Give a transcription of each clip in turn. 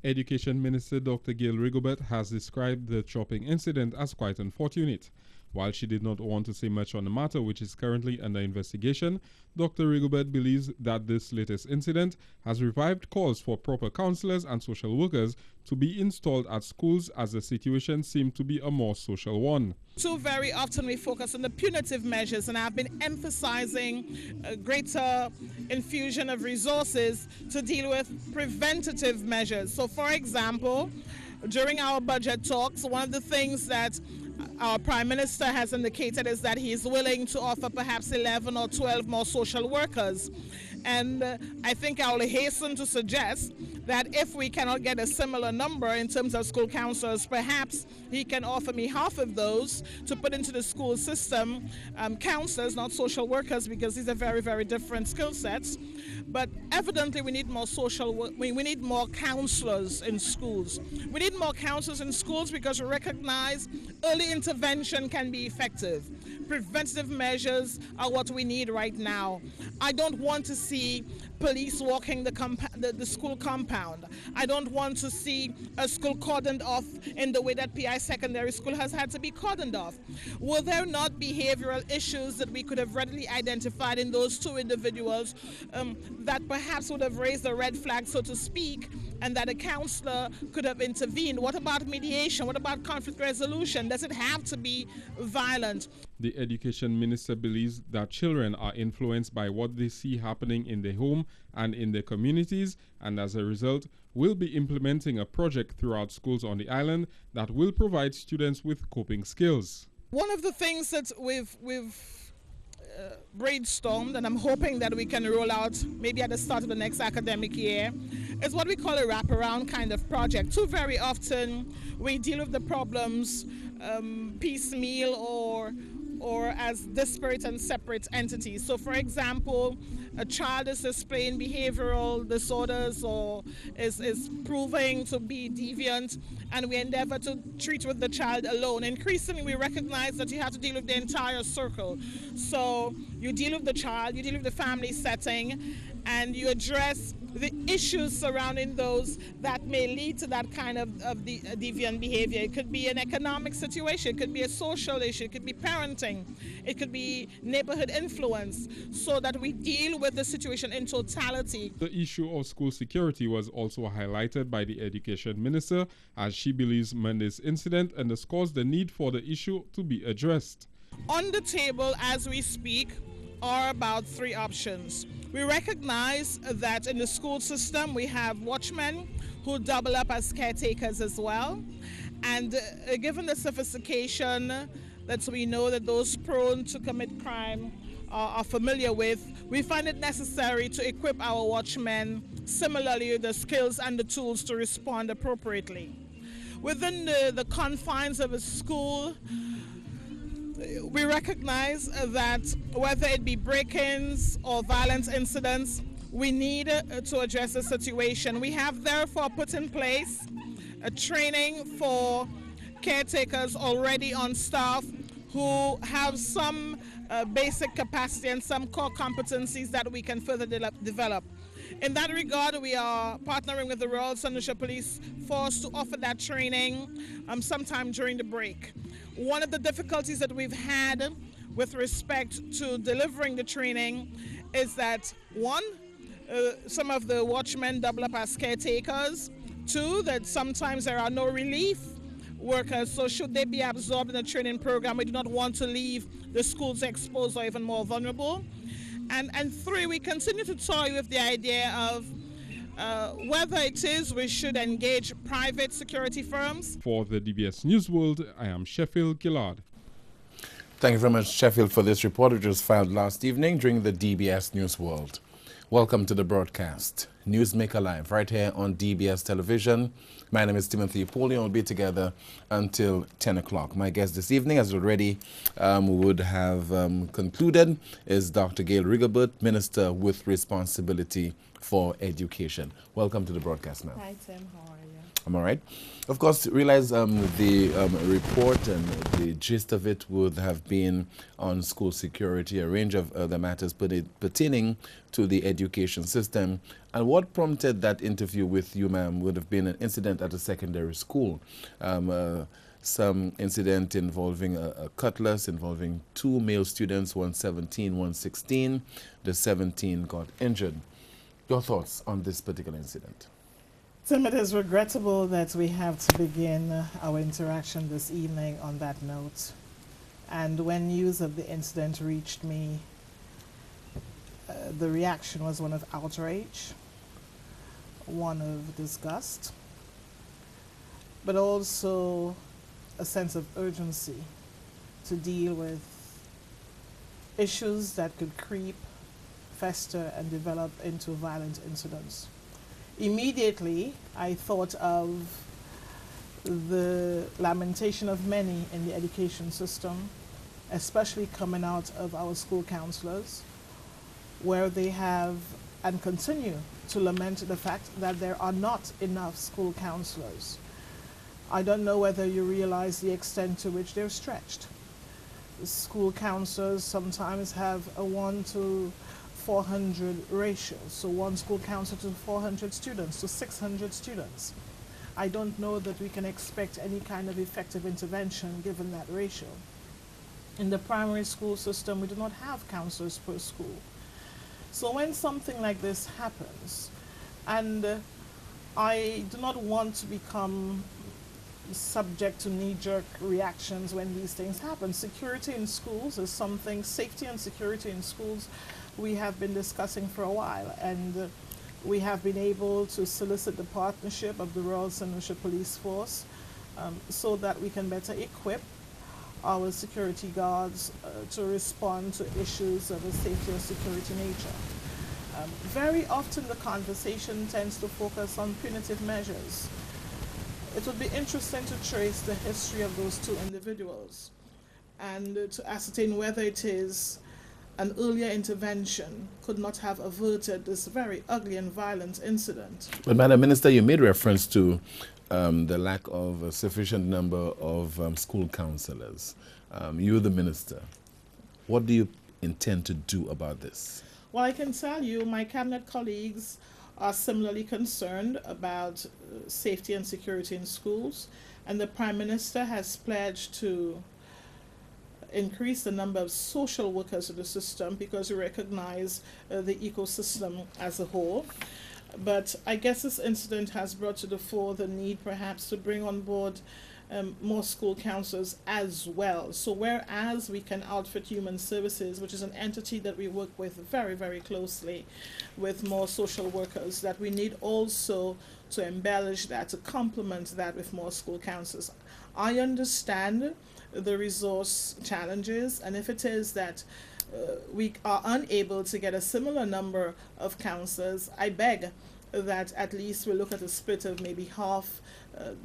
Education Minister Dr. Gail Rigobert has described the chopping incident as quite unfortunate. While she did not want to say much on the matter, which is currently under investigation, Dr. Rigobert believes that this latest incident has revived calls for proper counselors and social workers to be installed at schools, as the situation seemed to be a more social one. So very often we focus on the punitive measures, and I've been emphasizing a greater infusion of resources to deal with preventative measures. So for example, during our budget talks, one of the things that our Prime Minister has indicated is that he is willing to offer perhaps 11 or 12 more social workers. And I think I will hasten to suggest that if we cannot get a similar number in terms of school counselors, perhaps he can offer me half of those to put into the school system, counselors, not social workers, because these are very, very different skill sets. But evidently we need more we need more counselors in schools. We need more counselors in schools because we recognize early intervention can be effective. Preventative measures are what we need right now. I don't want to see police walking the school compound. I don't want to see a school cordoned off in the way that PI Secondary School has had to be cordoned off. Were there not behavioral issues that we could have readily identified in those two individuals that perhaps would have raised a red flag, so to speak, and that a counselor could have intervened? What about mediation? What about conflict resolution? Does it have to be violent? The Education Minister believes that children are influenced by what they see happening in their home and in their communities, and as a result will be implementing a project throughout schools on the island that will provide students with coping skills. One of the things that we've brainstormed, and I'm hoping that we can roll out maybe at the start of the next academic year, is what we call a wraparound kind of project. Too very often we deal with the problems piecemeal or as disparate and separate entities. So for example, a child is displaying behavioral disorders or is proving to be deviant, and we endeavor to treat with the child alone. Increasingly, we recognize that you have to deal with the entire circle. So you deal with the child, you deal with the family setting, and you address the issues surrounding those that may lead to that kind of the deviant behavior. It could be an economic situation, it could be a social issue, it could be parenting, it could be neighborhood influence, so that we deal with the situation in totality. The issue of school security was also highlighted by the Education Minister, as she believes Monday's incident underscores the need for the issue to be addressed. On the table as we speak are about three options. We recognize that in the school system we have watchmen who double up as caretakers as well, and given the sophistication that we know that those prone to commit crime are familiar with, we find it necessary to equip our watchmen similarly with the skills and the tools to respond appropriately. Within the confines of a school, we recognize that whether it be break-ins or violence incidents, we need to address the situation. We have therefore put in place a training for caretakers already on staff who have some basic capacity and some core competencies that we can further develop. In that regard, we are partnering with the Royal St. Lucia Police Force to offer that training sometime during the break. One of the difficulties that we've had with respect to delivering the training is that, one, some of the watchmen double up as caretakers. Two, that sometimes there are no relief workers, so should they be absorbed in the training program, we do not want to leave the schools exposed or even more vulnerable. And three, we continue to toy with the idea of whether it is we should engage private security firms. For the DBS News World, I am Sheffield Gillard. Thank you very much, Sheffield, for this report, which was filed last evening during the DBS News World. Welcome to the broadcast, Newsmaker Live, right here on DBS Television. My name is Timothy Paulion. We'll be together until 10 o'clock. My guest this evening, as already would have concluded, is Dr. Gail Rigobert, Minister with Responsibility for Education. Welcome to the broadcast, ma'am. Hi, Tim. How are you? Am I right? Of course, realize the report and the gist of it would have been on school security, a range of other matters pertaining to the education system. And what prompted that interview with you, ma'am, would have been an incident at a secondary school. Some incident involving a cutlass involving two male students, one 17, one 16. The 17 got injured. Your thoughts on this particular incident? Tim, it is regrettable that we have to begin our interaction this evening on that note. And when news of the incident reached me, the reaction was one of outrage, one of disgust, but also a sense of urgency to deal with issues that could creep, fester, and develop into violent incidents. Immediately, I thought of the lamentation of many in the education system, especially coming out of our school counselors, where they have and continue to lament the fact that there are not enough school counselors. I don't know whether you realize the extent to which they're stretched. School counselors sometimes have a 1 to 400 ratio, so one school counselor to 400 students, to 600 students. I don't know that we can expect any kind of effective intervention given that ratio. In the primary school system, we do not have counselors per school. So when something like this happens, and I do not want to become subject to knee-jerk reactions when these things happen. Security in schools is something, safety and security in schools, we have been discussing for a while, and we have been able to solicit the partnership of the Royal St. Lucia Police Force so that we can better equip our security guards to respond to issues of a safety or security nature. Very often the conversation tends to focus on punitive measures. It would be interesting to trace the history of those two individuals and to ascertain whether it is an earlier intervention could not have averted this very ugly and violent incident. But Madam Minister, you made reference to the lack of a sufficient number of school counselors. You're the minister. What do you intend to do about this? Well, I can tell you my cabinet colleagues are similarly concerned about safety and security in schools, and the Prime Minister has pledged to increase the number of social workers in the system because we recognize the ecosystem as a whole. But I guess this incident has brought to the fore the need perhaps to bring on board more school counselors as well. So whereas we can outfit Human Services, which is an entity that we work with very, very closely, with more social workers, that we need also to embellish that, to complement that with more school counselors. I understand the resource challenges, and if it is that we are unable to get a similar number of counselors, I beg that at least we look at a split of maybe half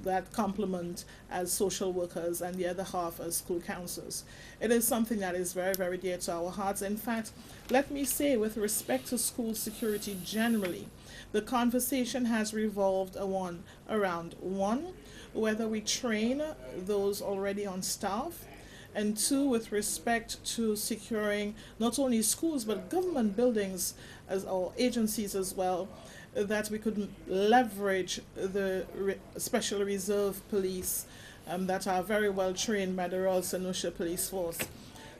that complement as social workers and the other half as school counselors. It is something that is very, very dear to our hearts. In fact, let me say, with respect to school security generally, the conversation has revolved around one, whether we train those already on staff, and two, with respect to securing not only schools but government buildings or agencies as well, that we could leverage the Special Reserve Police that are very well trained by the Royal St. Lucia Police Force.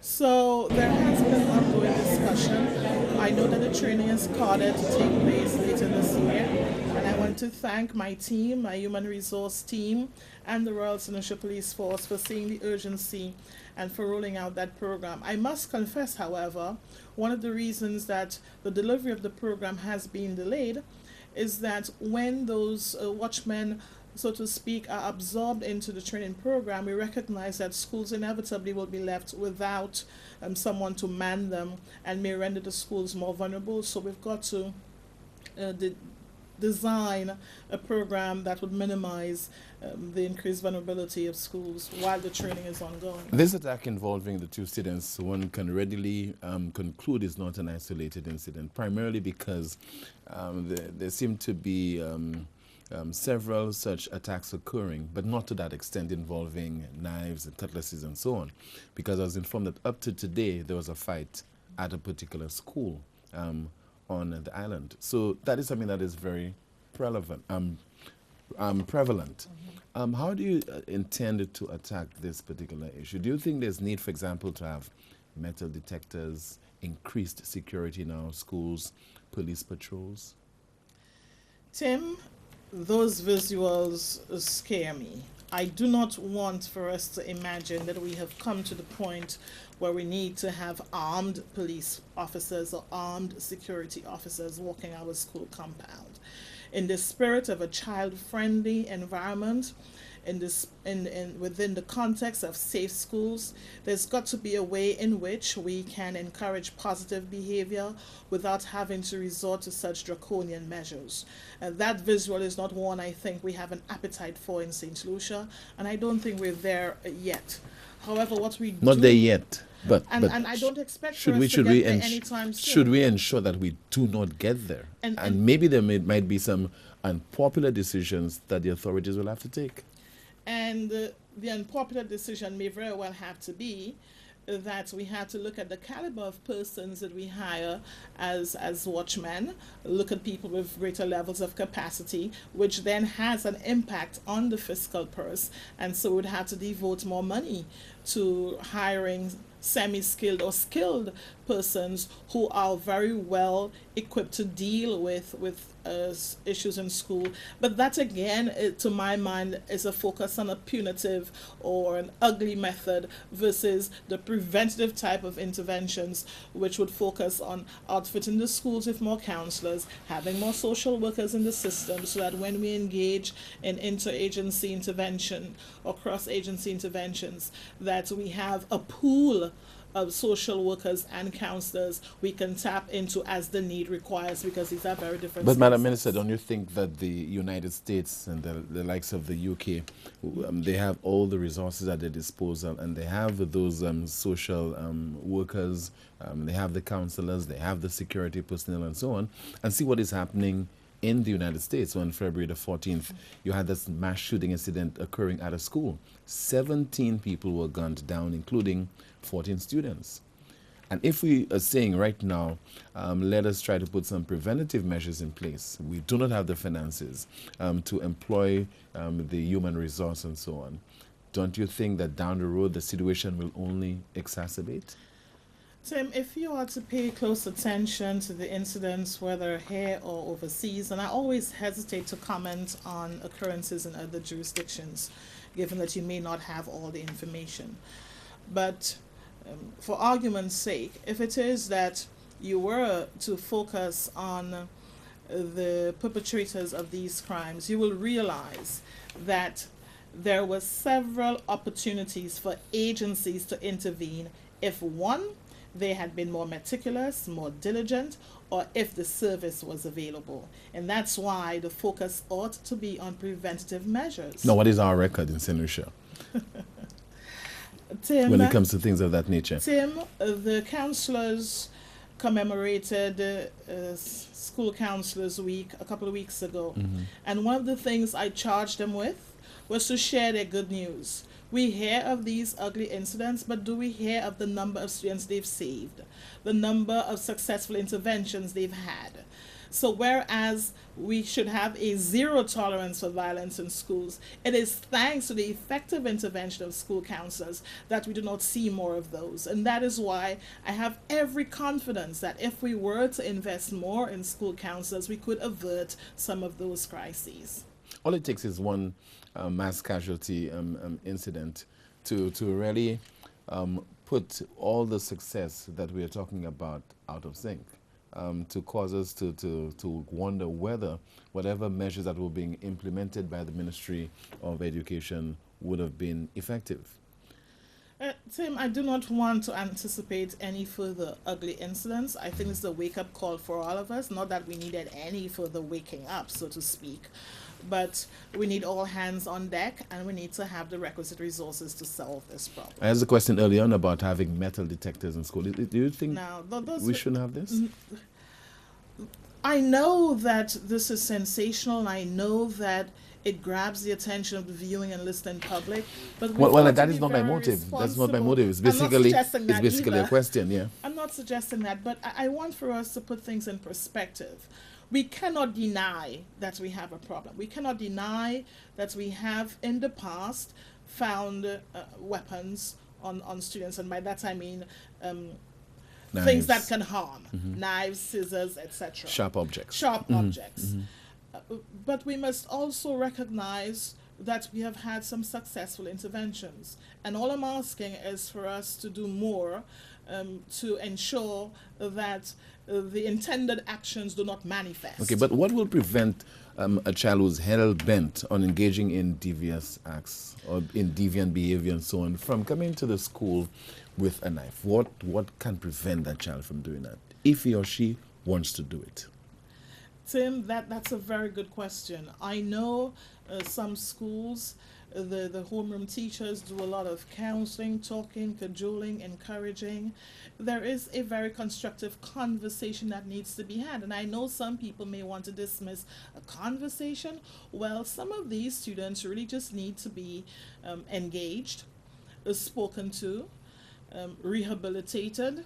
So there has been an ongoing discussion. I know that the training is carded to take place later this year, and I want to thank my team, my human resource team, and the Royal St. Lucia Police Force for seeing the urgency and for rolling out that program. I must confess, however, one of the reasons that the delivery of the program has been delayed is that when those watchmen, so to speak, are absorbed into the training program, we recognize that schools inevitably will be left without someone to man them and may render the schools more vulnerable. So we've got to design a program that would minimize the increased vulnerability of schools while the training is ongoing. This attack involving the two students, one can readily conclude is not an isolated incident, primarily because there seem to be several such attacks occurring, but not to that extent involving knives and cutlasses and so on. Because I was informed that up to today there was a fight at a particular school on the island. So that is something that is very prevalent. How do you intend to attack this particular issue? Do you think there's need, for example, to have metal detectors, increased security in our schools, police patrols? Tim, those visuals scare me. I do not want for us to imagine that we have come to the point where we need to have armed police officers or armed security officers walking our school compound. In the spirit of a child-friendly environment, within the context of safe schools, there's got to be a way in which we can encourage positive behavior without having to resort to such draconian measures. And that visual is not one I think we have an appetite for in St. Lucia, and I don't think we're there yet. However, what we not do, there yet, but I don't expect should for we us should to we get there ens- anytime soon. should we ensure that we do not get there, and maybe there might be some unpopular decisions that the authorities will have to take. And the unpopular decision may very well have to be that we have to look at the caliber of persons that we hire as watchmen, look at people with greater levels of capacity, which then has an impact on the fiscal purse. And so we'd have to devote more money to hiring semi-skilled or skilled persons who are very well equipped to deal with issues in school. But that again, to my mind, is a focus on a punitive or an ugly method versus the preventative type of interventions, which would focus on outfitting the schools with more counselors, having more social workers in the system, so that when we engage in interagency intervention or cross-agency interventions, that we have a pool of social workers and counselors we can tap into as the need requires, because these are very different But spaces. Madam Minister, don't you think that the United States and the likes of the UK, they have all the resources at their disposal, and they have those social workers, they have the counselors, they have the security personnel and so on, and see what is happening in the United States? On February the 14th, you had this mass shooting incident occurring at a school. 17 people were gunned down, including 14 students. And if we are saying right now, let us try to put some preventative measures in place, we do not have the finances to employ the human resource and so on, don't you think that down the road the situation will only exacerbate? Tim, if you are to pay close attention to the incidents, whether here or overseas, and I always hesitate to comment on occurrences in other jurisdictions, given that you may not have all the information. But for argument's sake, if it is that you were to focus on the perpetrators of these crimes, you will realize that there were several opportunities for agencies to intervene if, one, they had been more meticulous, more diligent, or if the service was available. And that's why the focus ought to be on preventative measures. Now, what is our record in St. Lucia Tim, when it comes to things of that nature? Tim, the counselors commemorated School Counselors Week a couple of weeks ago. Mm-hmm. And one of the things I charged them with was to share their good news. We hear of these ugly incidents, but do we hear of the number of students they've saved, the number of successful interventions they've had? So whereas we should have a zero tolerance for violence in schools, it is thanks to the effective intervention of school counselors that we do not see more of those. And that is why I have every confidence that if we were to invest more in school counselors, we could avert some of those crises. All it takes is one mass casualty incident to really put all the success that we are talking about out of sync, to cause us to wonder whether whatever measures that were being implemented by the Ministry of Education would have been effective. Tim, I do not want to anticipate any further ugly incidents. I think it's a wake-up call for all of us. Not that we needed any further waking up, so to speak, but we need all hands on deck, and we need to have the requisite resources to solve this problem. I asked a question earlier on about having metal detectors in school. Do you think Now, we shouldn't have this? I know that this is sensational. I know that it grabs the attention of the viewing and listening public, but Well, that is not my motive. That's not my motive. It's basically a question. Yeah. I'm not suggesting that, but I want for us to put things in perspective. We cannot deny that we have a problem. We cannot deny that we have in the past found weapons on students, and by that I mean things that can harm, knives, scissors, etc. Sharp objects. Sharp objects. But we must also recognize that we have had some successful interventions. And all I'm asking is for us to do more to ensure that the intended actions do not manifest. Okay, but what will prevent a child who's hell bent on engaging in devious acts or in deviant behavior and so on from coming to the school with a knife? What can prevent that child from doing that if he or she wants to do it? Tim, that's a very good question. I know some schools, the homeroom teachers do a lot of counseling, talking, cajoling, encouraging. There is a very constructive conversation that needs to be had. And I know some people may want to dismiss a conversation. Well, some of these students really just need to be engaged, spoken to, rehabilitated.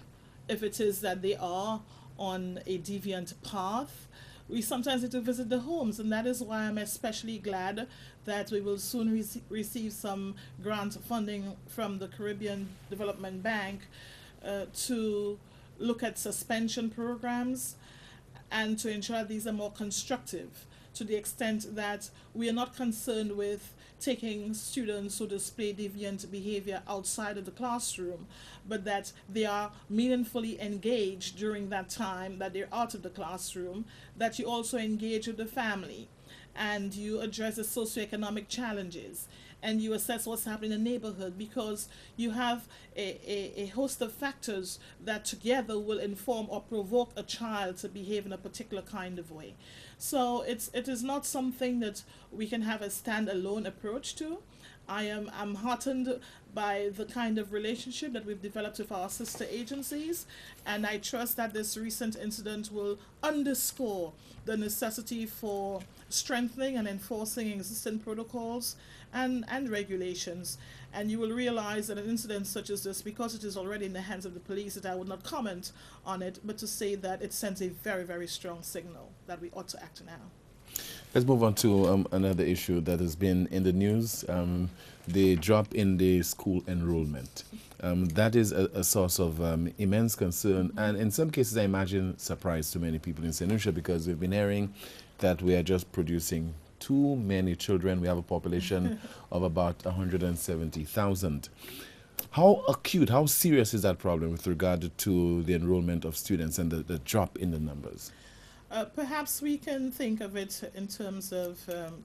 If it is that they are on a deviant path, we sometimes need to visit the homes, and that is why I'm especially glad that we will soon receive some grant funding from the Caribbean Development Bank to look at suspension programs and to ensure these are more constructive, to the extent that we are not concerned with taking students who display deviant behavior outside of the classroom, but that they are meaningfully engaged during that time that they're out of the classroom, that you also engage with the family and you address the socioeconomic challenges and you assess what's happening in the neighborhood, because you have a host of factors that together will inform or provoke a child to behave in a particular kind of way. So it is not something that we can have a standalone approach to. I'm heartened by the kind of relationship that we've developed with our sister agencies, and I trust that this recent incident will underscore the necessity for strengthening and enforcing existing protocols and regulations. And you will realize that an incident such as this, because it is already in the hands of the police, that I would not comment on it, but to say that it sends a very, very strong signal that we ought to act now. Let's move on to another issue that has been in the news, the drop in the school enrollment. That is a source of immense concern, and in some cases I imagine surprise to many people in St. Lucia, because we've been hearing that we are just producing too many children. We have a population of about 170,000. How acute, how serious is that problem with regard to the enrollment of students and the drop in the numbers? Perhaps we can think of it in terms of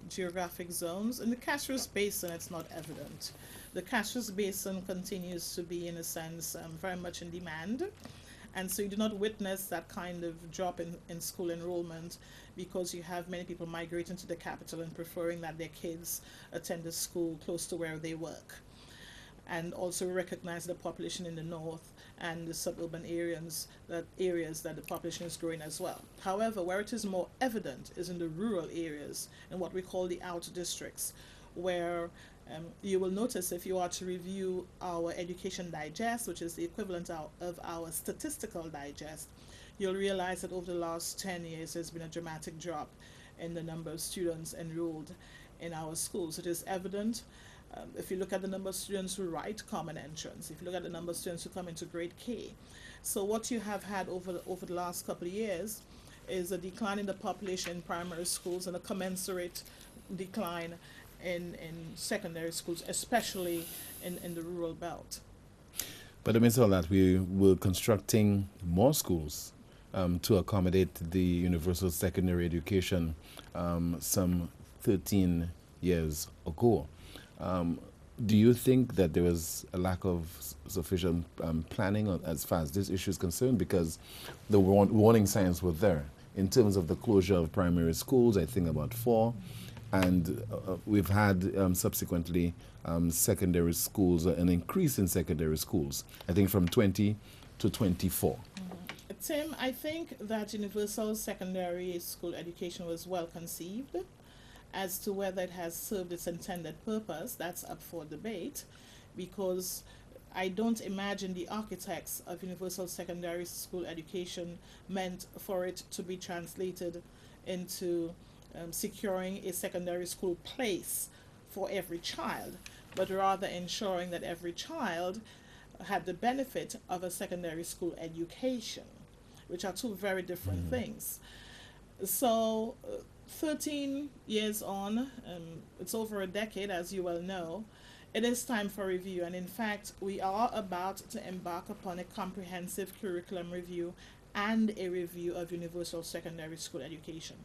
geographic zones. In the Castries Basin, it's not evident. The Castries Basin continues to be, in a sense, very much in demand. And so you do not witness that kind of drop in school enrollment, because you have many people migrating to the capital and preferring that their kids attend a school close to where they work. And also recognize the population in the north and the suburban areas that the population is growing as well. However, where it is more evident is in the rural areas, in what we call the out districts, where you will notice, if you are to review our Education Digest, which is the equivalent of our Statistical Digest, you'll realize that over the last 10 years there's been a dramatic drop in the number of students enrolled in our schools. It is evident. If you look at the number of students who write common entrance, if you look at the number of students who come into grade K. So what you have had over the last couple of years is a decline in the population in primary schools and a commensurate decline in secondary schools, especially in the rural belt. But amidst all that, we were constructing more schools to accommodate the universal secondary education some 13 years ago. Do you think that there was a lack of sufficient planning as far as this issue is concerned? Because the warning signs were there in terms of the closure of primary schools, I think about 4, and we've had subsequently secondary schools, an increase in secondary schools, I think from 20 to 24. Tim, I think that universal secondary school education was well conceived. As to whether it has served its intended purpose, that's up for debate, because I don't imagine the architects of universal secondary school education meant for it to be translated into securing a secondary school place for every child, but rather ensuring that every child had the benefit of a secondary school education, which are two very different things. So, 13 years on, it's over a decade, as you well know, it is time for review. And in fact, we are about to embark upon a comprehensive curriculum review and a review of universal secondary school education.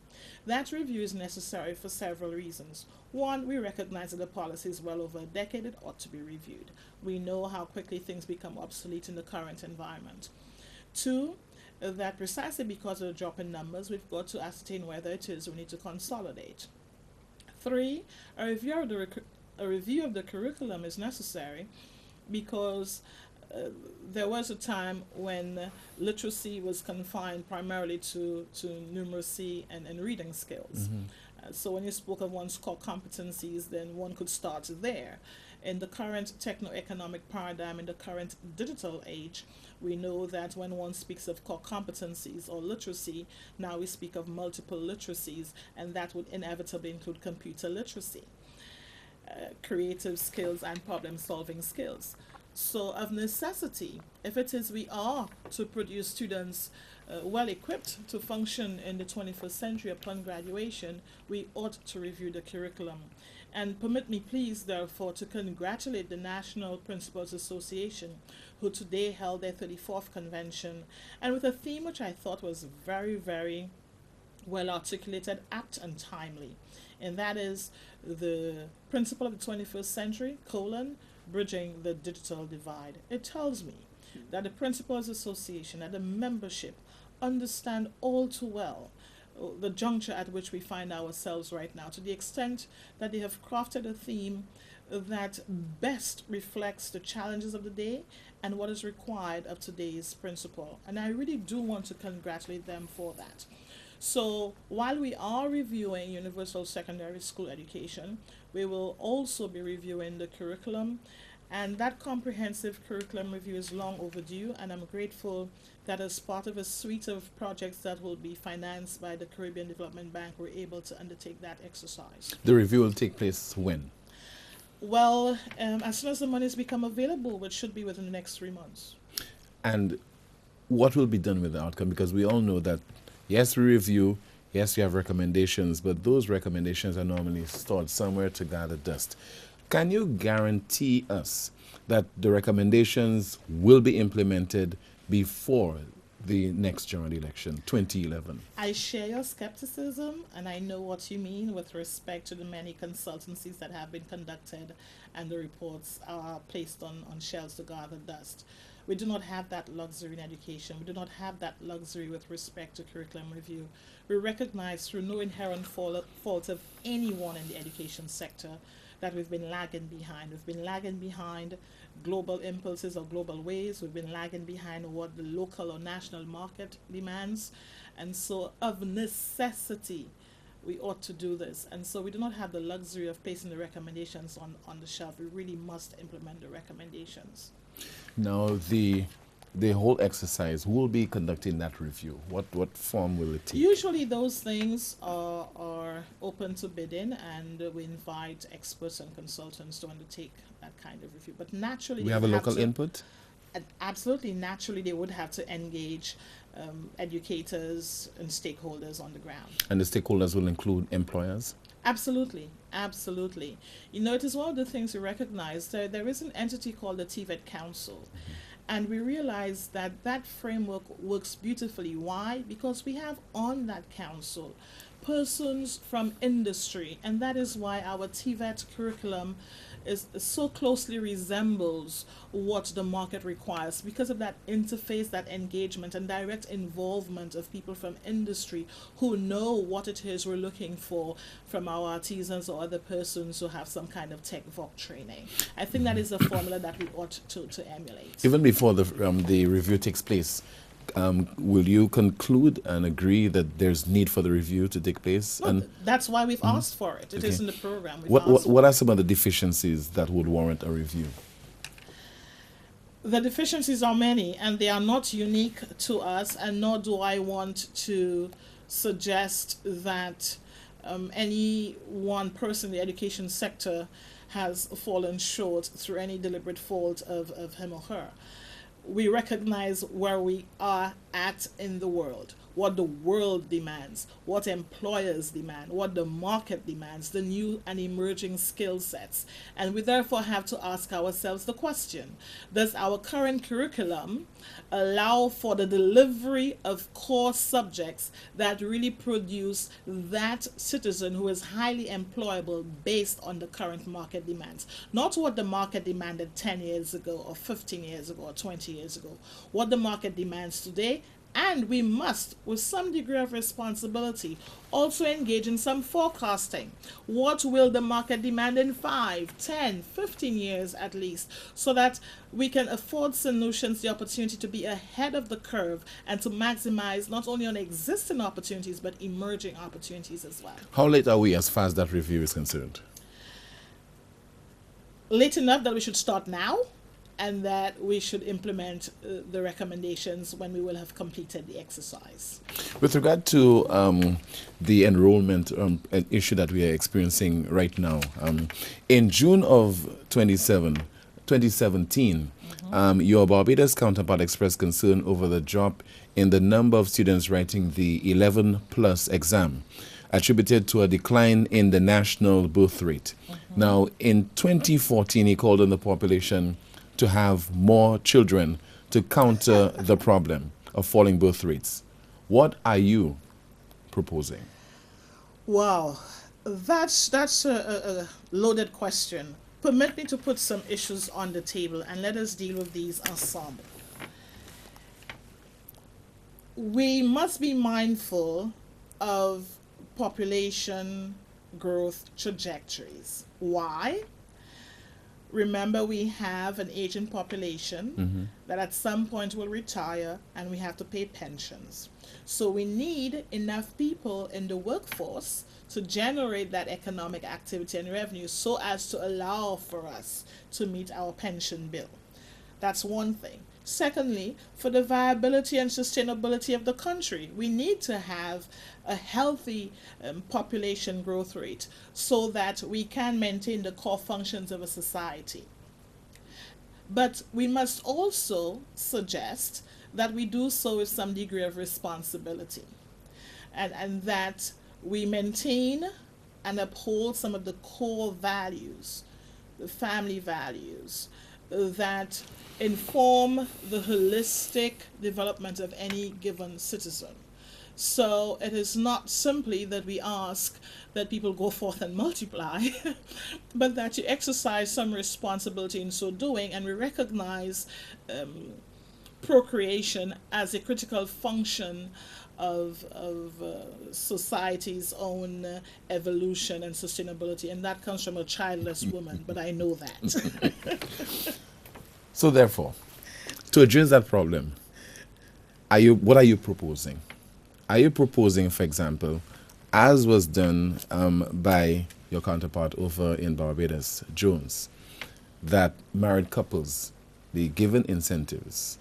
That review is necessary for several reasons. One, we recognize that the policy is well over a decade, it ought to be reviewed. We know how quickly things become obsolete in the current environment. Two, that precisely because of the drop in numbers, we've got to ascertain whether it is we need to consolidate. Three, a review of the curriculum is necessary because there was a time when literacy was confined primarily to numeracy and reading skills. So when you spoke of one's core competencies, then one could start there. In the current techno-economic paradigm, in the current digital age, we know that when one speaks of core competencies or literacy, now we speak of multiple literacies, and that would inevitably include computer literacy, creative skills, and problem-solving skills. So of necessity, if it is we are to produce students well equipped to function in the 21st century upon graduation, we ought to review the curriculum. And permit me please, therefore, to congratulate the National Principals Association, who today held their 34th convention, and with a theme which I thought was very, very well articulated, apt and timely. And that is the principle of the 21st century, bridging the digital divide. It tells me that the Principals Association and the membership understand all too well the juncture at which we find ourselves right now, to the extent that they have crafted a theme that best reflects the challenges of the day and what is required of today's principal. And I really do want to congratulate them for that. So while we are reviewing universal secondary school education, we will also be reviewing the curriculum, and that comprehensive curriculum review is long overdue, and I'm grateful that as part of a suite of projects that will be financed by the Caribbean Development Bank, we're able to undertake that exercise. The review will take place when? Well, as soon as the monies become available, which should be within the next 3 months. And what will be done with the outcome? Because we all know that, yes, we review, yes, we have recommendations, but those recommendations are normally stored somewhere to gather dust. Can you guarantee us that the recommendations will be implemented before the next general election, 2011? I share your skepticism, and I know what you mean with respect to the many consultancies that have been conducted and the reports are placed on shelves to gather dust. We do not have that luxury in education. We do not have that luxury with respect to curriculum review. We recognize through no inherent fault of anyone in the education sector that we've been lagging behind. We've been lagging behind global impulses or global ways. We've been lagging behind what the local or national market demands. And so of necessity, we ought to do this. And so we do not have the luxury of placing the recommendations on the shelf. We really must implement the recommendations. Now, the whole exercise, who will be conducting that review? What form will it take? Usually those things are open to bidding, and we invite experts and consultants to undertake that kind of review. But naturally, we have a local input? Absolutely. Naturally, they would have to engage educators and stakeholders on the ground. And the stakeholders will include employers? Absolutely, absolutely. You know, it is one of the things we recognize. There is an entity called the TVET Council, and we realize that that framework works beautifully. Why? Because we have on that council persons from industry, and that is why our TVET curriculum is so closely resembles what the market requires, because of that interface, that engagement, and direct involvement of people from industry who know what it is we're looking for from our artisans or other persons who have some kind of tech voc training. I think that is a formula that we ought to emulate. Even before the review takes place, will you conclude and agree that there's need for the review to take place? Well, and that's why we've asked for it. It is Okay. in the program. We've what, asked what, for what are some of the deficiencies that would warrant a review? The deficiencies are many, and they are not unique to us, and nor do I want to suggest that any one person in the education sector has fallen short through any deliberate fault of him or her. We recognize where we are at in the world, what the world demands, what employers demand, what the market demands, the new and emerging skill sets. And we therefore have to ask ourselves the question, does our current curriculum allow for the delivery of core subjects that really produce that citizen who is highly employable based on the current market demands? Not what the market demanded 10 years ago or 15 years ago or 20 years ago, what the market demands today. And we must, with some degree of responsibility, also engage in some forecasting. What will the market demand in 5, 10, 15 years at least, so that we can afford solutions the opportunity to be ahead of the curve and to maximize not only on existing opportunities, but emerging opportunities as well. How late are we as far as that review is concerned? Late enough that we should start now, and that we should implement the recommendations when we will have completed the exercise. With regard to the enrollment issue that we are experiencing right now, in June of 2017, your Barbados counterpart expressed concern over the drop in the number of students writing the 11 plus exam, attributed to a decline in the national birth rate. Now, in 2014, he called on the population to have more children to counter the problem of falling birth rates. What are you proposing? Wow, that's a loaded question. Permit me to put some issues on the table and let us deal with these ensemble. We must be mindful of population growth trajectories. Why? Remember, we have an aging population that at some point will retire, and we have to pay pensions. So we need enough people in the workforce to generate that economic activity and revenue so as to allow for us to meet our pension bill. That's one thing. Secondly, for the viability and sustainability of the country, we need to have a healthy population growth rate so that we can maintain the core functions of a society. But we must also suggest that we do so with some degree of responsibility, and that we maintain and uphold some of the core values, the family values, that inform the holistic development of any given citizen. So it is not simply that we ask that people go forth and multiply, but that you exercise some responsibility in so doing, and we recognize procreation as a critical function of society's own evolution and sustainability, and that comes from a childless woman, but I know that. So therefore, to address that problem, what are you proposing? Are you proposing, for example, as was done by your counterpart over in Barbados, Jones, that married couples be given incentives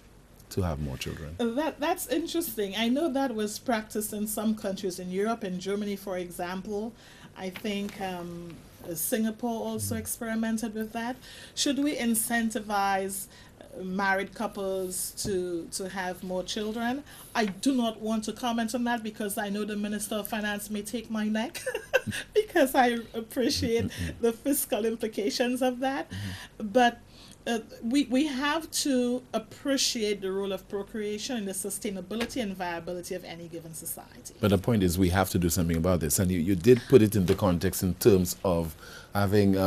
to have more children? That's interesting. I know that was practiced in some countries in Europe, in Germany, for example. I think Singapore also experimented with that. Should we incentivize married couples to have more children? I do not want to comment on that because I know the Minister of Finance may take my neck because I appreciate the fiscal implications of that. But we have to appreciate the role of procreation in the sustainability and viability of any given society. But the point is we have to do something about this. And you did put it in the context in terms of having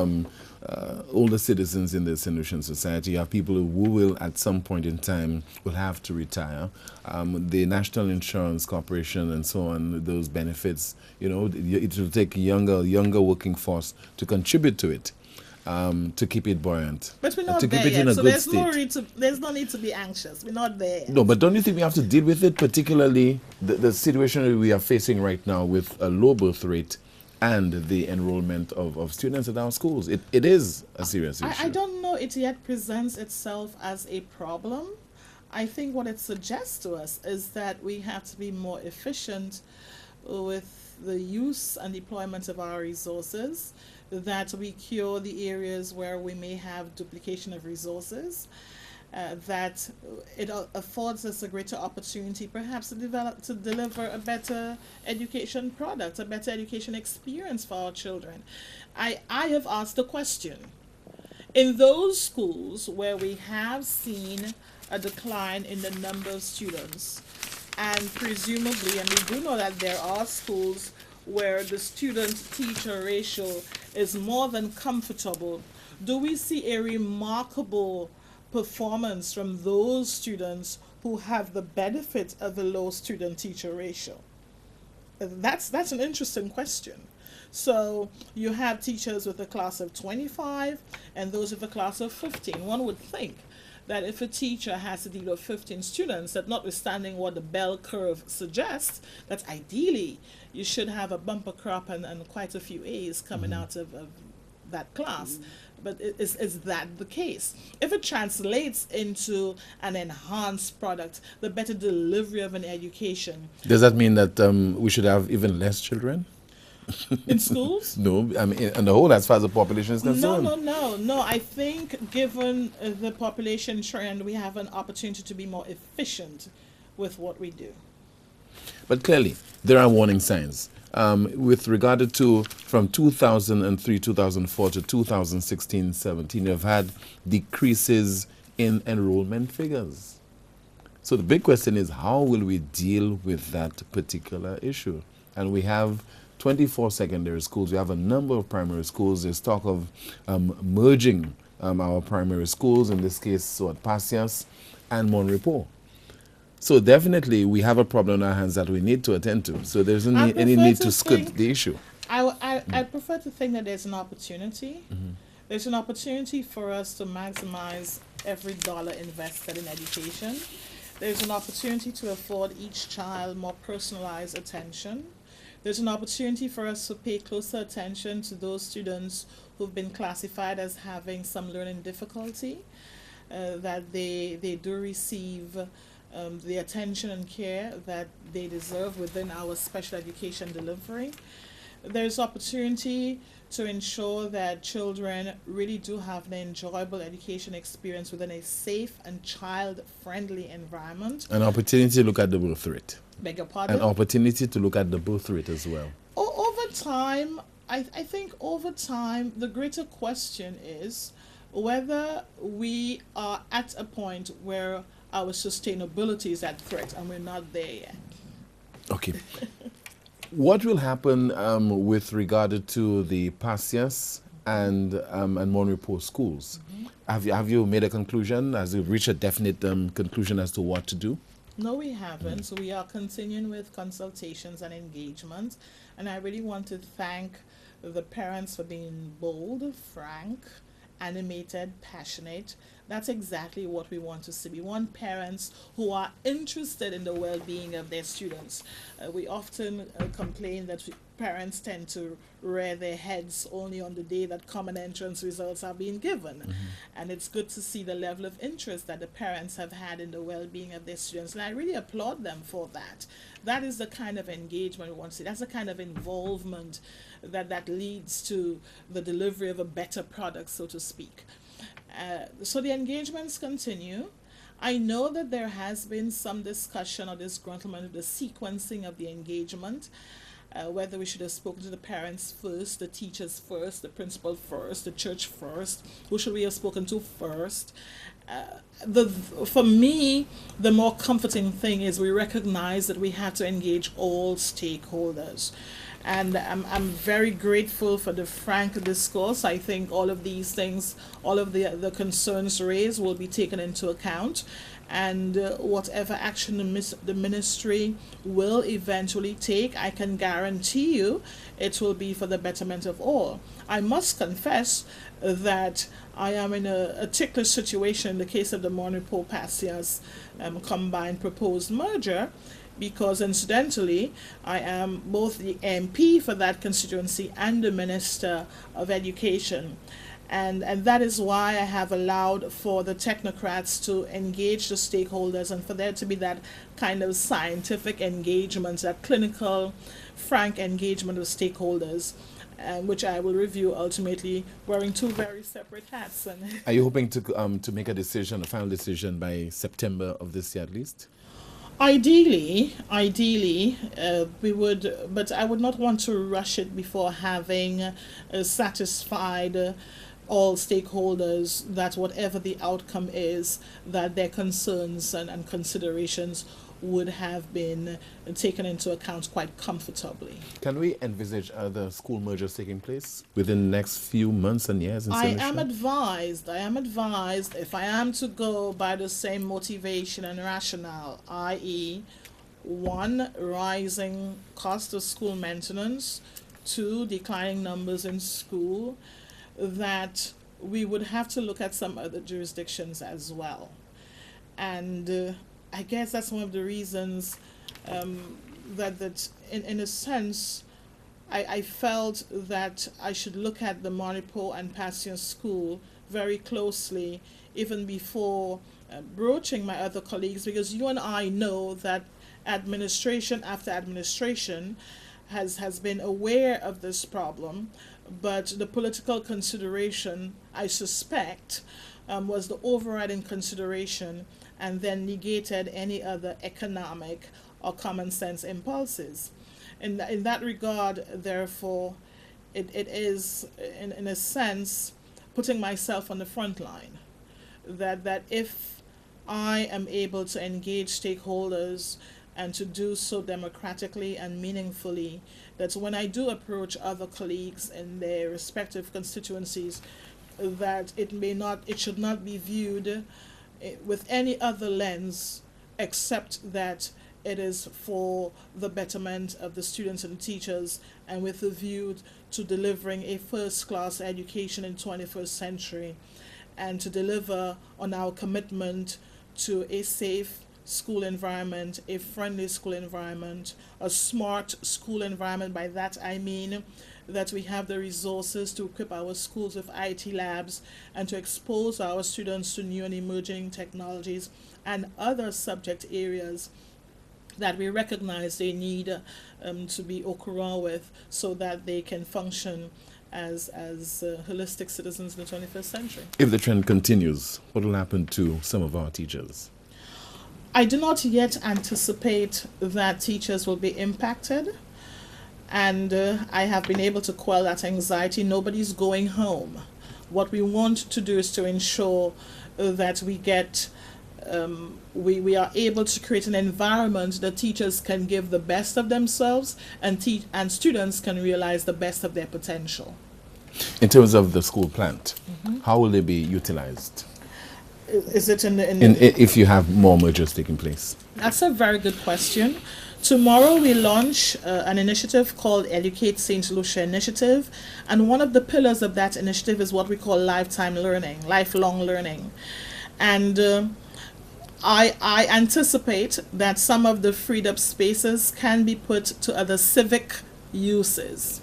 older citizens in the Saint society. You have people who will at some point in time will have to retire. The National Insurance Corporation and so on, those benefits, it will take a younger working force to contribute to it. to keep it buoyant. But we're not to there keep it in yet, a so good there's state. there's no need to be anxious. We're not there yet. No, but don't you think we have to deal with it, particularly the situation that we are facing right now with a low birth rate and the enrollment of students at our schools? It is a serious issue. I don't know it yet presents itself as a problem. I think what it suggests to us is that we have to be more efficient with the use and deployment of our resources, that we cure the areas where we may have duplication of resources, that it affords us a greater opportunity perhaps to deliver a better education product, a better education experience for our children. I have asked the question, in those schools where we have seen a decline in the number of students, and presumably, and we do know that there are schools where the student-teacher ratio is more than comfortable, do we see a remarkable performance from those students who have the benefit of a low student-teacher ratio? That's an interesting question. So you have teachers with a class of 25 and those with a class of 15. One would think that if a teacher has to deal with 15 students, that notwithstanding what the bell curve suggests, that ideally you should have a bumper crop and quite a few A's coming out of that class. But is that the case? If it translates into an enhanced product, the better delivery of an education. Does that mean that we should have even less children? In schools? No, I mean, on the whole, as far as the population is concerned. No. I think given the population trend, we have an opportunity to be more efficient with what we do. But clearly, there are warning signs. With regard to from 2003, 2004 to 2016-17, you've had decreases in enrollment figures. So the big question is, how will we deal with that particular issue? And we have 24 secondary schools. We have a number of primary schools. There's talk of merging our primary schools, in this case, so at Pasias and Mon Repos. So definitely we have a problem on our hands that we need to attend to. So there's any need to skirt the issue. I prefer to think that there's an opportunity. There's an opportunity for us to maximize every dollar invested in education. There's an opportunity to afford each child more personalized attention. There's an opportunity for us to pay closer attention to those students who've been classified as having some learning difficulty, that they do receive the attention and care that they deserve within our special education delivery. There's opportunity to ensure that children really do have an enjoyable education experience within a safe and child-friendly environment. An opportunity to look at the birth rate. Beg your pardon? An opportunity to look at the birth rate as well. Over time, I think over time, the greater question is whether we are at a point where our sustainability is at threat, and we're not there yet. Okay. What will happen with regard to the Pasias and Mon Repos schools? Have you made a conclusion? Has you reached a definite conclusion as to what to do? No, we haven't. So we are continuing with consultations and engagement. And I really want to thank the parents for being bold, frank, animated, passionate. That's exactly what we want to see. We want parents who are interested in the well-being of their students. We often complain that parents tend to rear their heads only on the day that common entrance results are being given. And it's good to see the level of interest that the parents have had in the well-being of their students. And I really applaud them for that. That is the kind of engagement we want to see. That's the kind of involvement that leads to the delivery of a better product, so to speak. So the engagements continue. I know that there has been some discussion or disgruntlement of the sequencing of the engagement, whether we should have spoken to the parents first, the teachers first, the principal first, the church first. Who should we have spoken to first? For me, the more comforting thing is we recognize that we have to engage all stakeholders. And I'm very grateful for the frank discourse. I think all of these things, all of the concerns raised will be taken into account. and whatever action the ministry will eventually take, I can guarantee you it will be for the betterment of all. I must confess that I am in a ticklish situation in the case of the Monipo-Patience combined proposed merger, because incidentally I am both the MP for that constituency and the Minister of Education. And that is why I have allowed for the technocrats to engage the stakeholders and for there to be that kind of scientific engagement, that clinical, frank engagement of stakeholders, which I will review ultimately wearing two very separate hats. And are you hoping to make a decision, a final decision, by September of this year at least? Ideally, we would, but I would not want to rush it before having satisfied all stakeholders that whatever the outcome is, that their concerns and considerations would have been taken into account quite comfortably. Can we envisage other school mergers taking place within the next few months and years? I am advised, if I am to go by the same motivation and rationale, i.e., 1, rising cost of school maintenance, 2, declining numbers in school, that we would have to look at some other jurisdictions as well. And I guess that's one of the reasons that in a sense, I felt that I should look at the Monipo and Patience School very closely, even before broaching my other colleagues, because you and I know that administration after administration has been aware of this problem, but the political consideration, I suspect, was the overriding consideration and then negated any other economic or common sense impulses. In that regard, therefore, it is, in a sense, putting myself on the front line. That if I am able to engage stakeholders and to do so democratically and meaningfully, that when I do approach other colleagues in their respective constituencies, that it should not be viewed with any other lens except that it is for the betterment of the students and teachers and with a view to delivering a first-class education in 21st century and to deliver on our commitment to a safe school environment, a friendly school environment, a smart school environment. By that I mean that we have the resources to equip our schools with IT labs and to expose our students to new and emerging technologies and other subject areas that we recognize they need to be au courant with so that they can function as holistic citizens in the 21st century. If the trend continues, what will happen to some of our teachers? I do not yet anticipate that teachers will be impacted, and I have been able to quell that anxiety. Nobody's going home. What we want to do is to ensure that we get we are able to create an environment that teachers can give the best of themselves and students can realize the best of their potential. In terms of the school plant, how will they be utilized? Is it if you have more mergers taking place? That's a very good question. Tomorrow we launch an initiative called Educate St. Lucia Initiative, and one of the pillars of that initiative is what we call lifelong learning. And I anticipate that some of the freed up spaces can be put to other civic uses.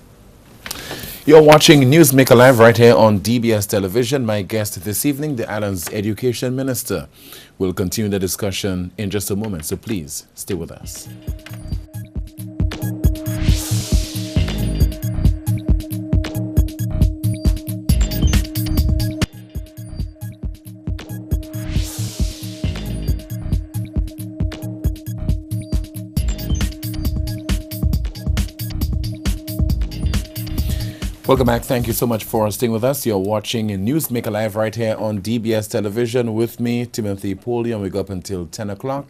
You're watching Newsmaker Live right here on DBS Television. My guest this evening, the island's Education Minister. We'll continue the discussion in just a moment, so please stay with us. Welcome back. Thank you so much for staying with us. You're watching Newsmaker Live right here on DBS Television with me, Timothy Polion. We go up until 10 o'clock.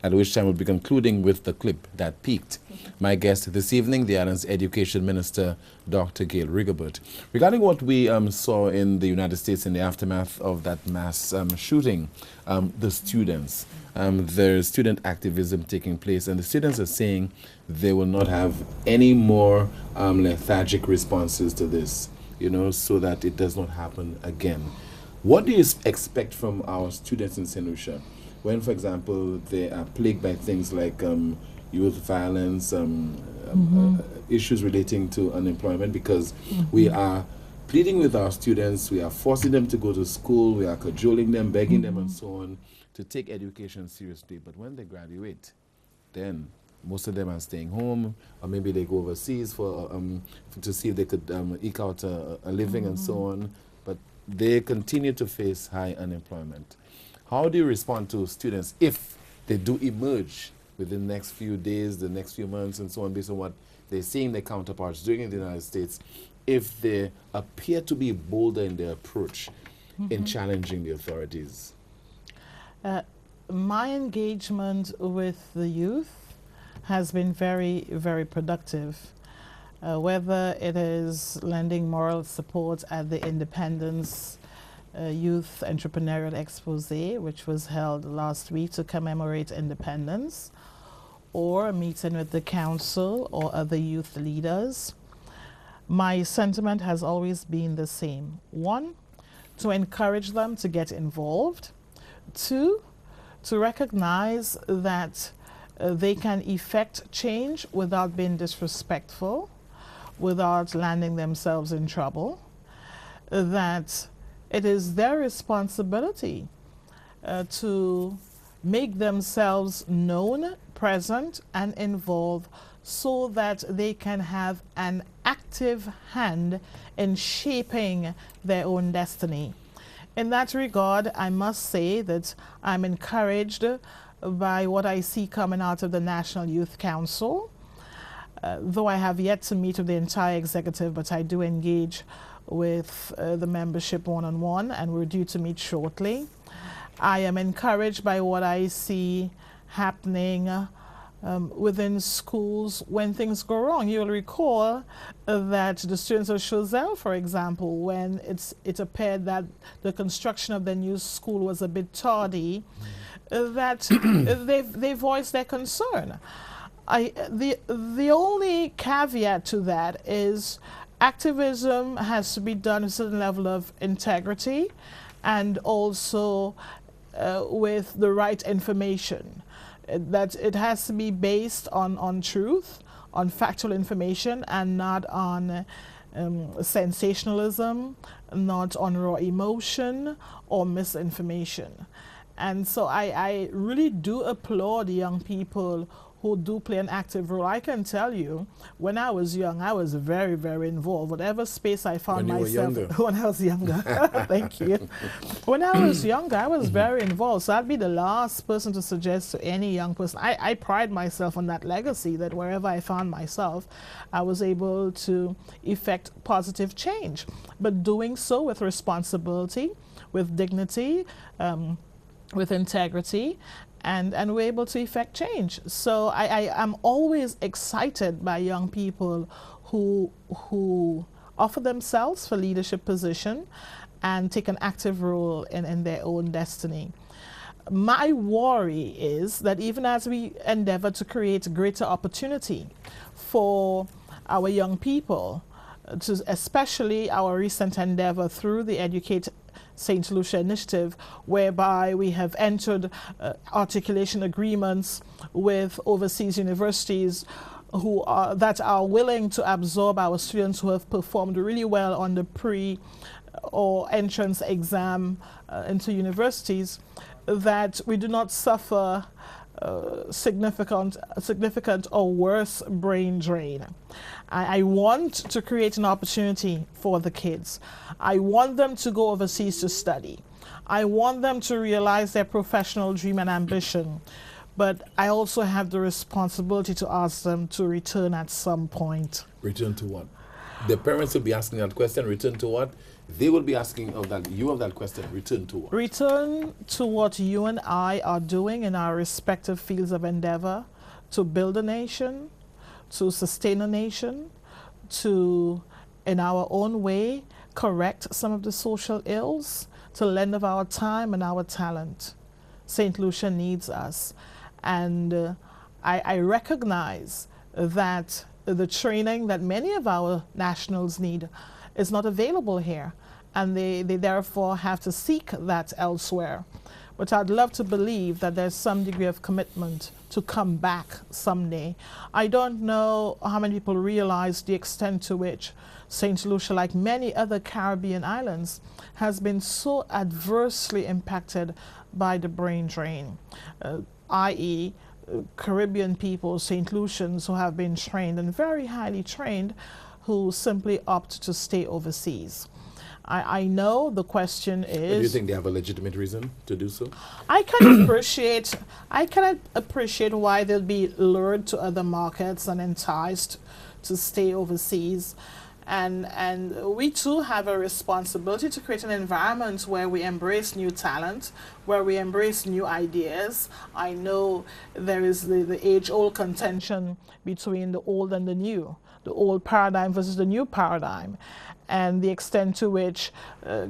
at which time we'll be concluding with the clip that peaked. My guest this evening, the island's Education Minister, Dr. Gail Rigobert. Regarding what we saw in the United States in the aftermath of that mass shooting, the students, there's student activism taking place, and the students are saying they will not have any more lethargic responses to this, you know, so that it does not happen again. What do you expect from our students in St. Lucia when, for example, they are plagued by things like youth violence, issues relating to unemployment? Because we are pleading with our students, we are forcing them to go to school, we are cajoling them, begging them and so on to take education seriously. But when they graduate, then most of them are staying home, or maybe they go overseas for to see if they could eke out a living and so on. But they continue to face high unemployment. How do you respond to students if they do emerge within the next few days, the next few months, and so on, based on what they're seeing their counterparts doing in the United States, if they appear to be bolder in their approach in challenging the authorities? My engagement with the youth has been very, very productive. Whether it is lending moral support at the Independence Youth Entrepreneurial Expose, which was held last week to commemorate independence, or a meeting with the council or other youth leaders, my sentiment has always been the same. One, to encourage them to get involved. Two, to recognize that they can effect change without being disrespectful, without landing themselves in trouble, that it is their responsibility to make themselves known, present, and involved so that they can have an active hand in shaping their own destiny. In that regard, I must say that I'm encouraged by what I see coming out of the National Youth Council. Though I have yet to meet with the entire executive, but I do engage with the membership one-on-one, and we're due to meet shortly. I am encouraged by what I see happening within schools when things go wrong. You'll recall that the students of Choiseul, for example, when it appeared that the construction of the new school was a bit tardy, that they voiced their concern. The only caveat to that is activism has to be done with a certain level of integrity and also with the right information. That it has to be based on truth, on factual information, and not on sensationalism, not on raw emotion or misinformation. And so I really do applaud young people who do play an active role. I can tell you, when I was young, I was very, very involved. Whatever space I found myself when I was younger. Thank you. When I was younger, I was very involved. So I'd be the last person to suggest to any young person. I pride myself on that legacy, that wherever I found myself, I was able to effect positive change. But doing so with responsibility, with dignity, with integrity, and we're able to effect change. So I am always excited by young people who offer themselves for leadership position and take an active role in their own destiny. My worry is that even as we endeavor to create greater opportunity for our young people, especially our recent endeavor through the Educate St. Lucia initiative, whereby we have entered articulation agreements with overseas universities that are willing to absorb our students who have performed really well on the pre or entrance exam into universities, that we do not suffer significant or worse brain drain. I want to create an opportunity for the kids. I want them to go overseas to study. I want them to realize their professional dream and ambition. But I also have the responsibility to ask them to return at some point. Return to what? The parents will be asking that question, return to what? they will be asking of that question, return to what? Return to what you and I are doing in our respective fields of endeavor to build a nation, to sustain a nation, to, in our own way, correct some of the social ills, to lend of our time and our talent. St. Lucia needs us. And I recognize that the training that many of our nationals need is not available here, and they therefore have to seek that elsewhere. But I'd love to believe that there's some degree of commitment to come back someday. I don't know how many people realize the extent to which St. Lucia, like many other Caribbean islands, has been so adversely impacted by the brain drain, i.e., Caribbean people, St. Lucians who have been trained and very highly trained, who simply opt to stay overseas. I know the question is... Do you think they have a legitimate reason to do so? I cannot appreciate why they'll be lured to other markets and enticed to stay overseas. And we too have a responsibility to create an environment where we embrace new talent, where we embrace new ideas. I know there is the age-old contention between the old and the new, the old paradigm versus the new paradigm, and the extent to which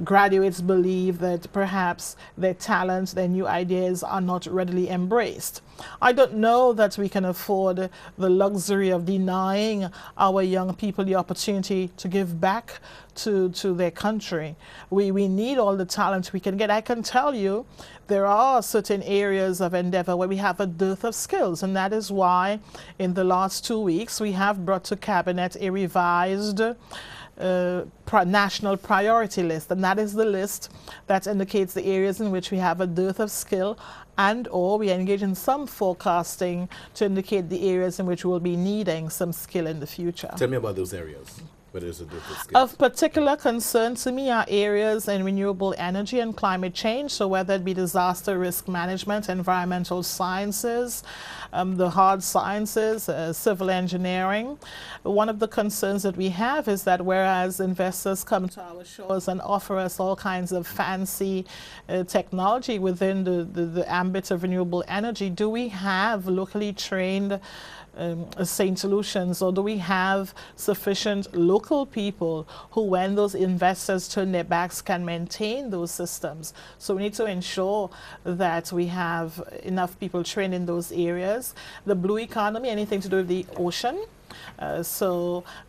graduates believe that perhaps their talents, their new ideas are not readily embraced. I don't know that we can afford the luxury of denying our young people the opportunity to give back to their country. We need all the talent we can get. I can tell you there are certain areas of endeavor where we have a dearth of skills, and that is why in the last 2 weeks we have brought to Cabinet a revised national priority list, and that is the list that indicates the areas in which we have a dearth of skill, and or we engage in some forecasting to indicate the areas in which we'll be needing some skill in the future. Tell me about those areas where there's a dearth of skill. Of particular concern to me are areas in renewable energy and climate change, so whether it be disaster risk management, environmental sciences, the hard sciences, civil engineering. One of the concerns that we have is that whereas investors come to our shores and offer us all kinds of fancy technology within the ambit of renewable energy, do we have locally trained St. Lucians, or do we have sufficient local people who, when those investors turn their backs, can maintain those systems? So we need to ensure that we have enough people trained in those areas. The blue economy, anything to do with the ocean.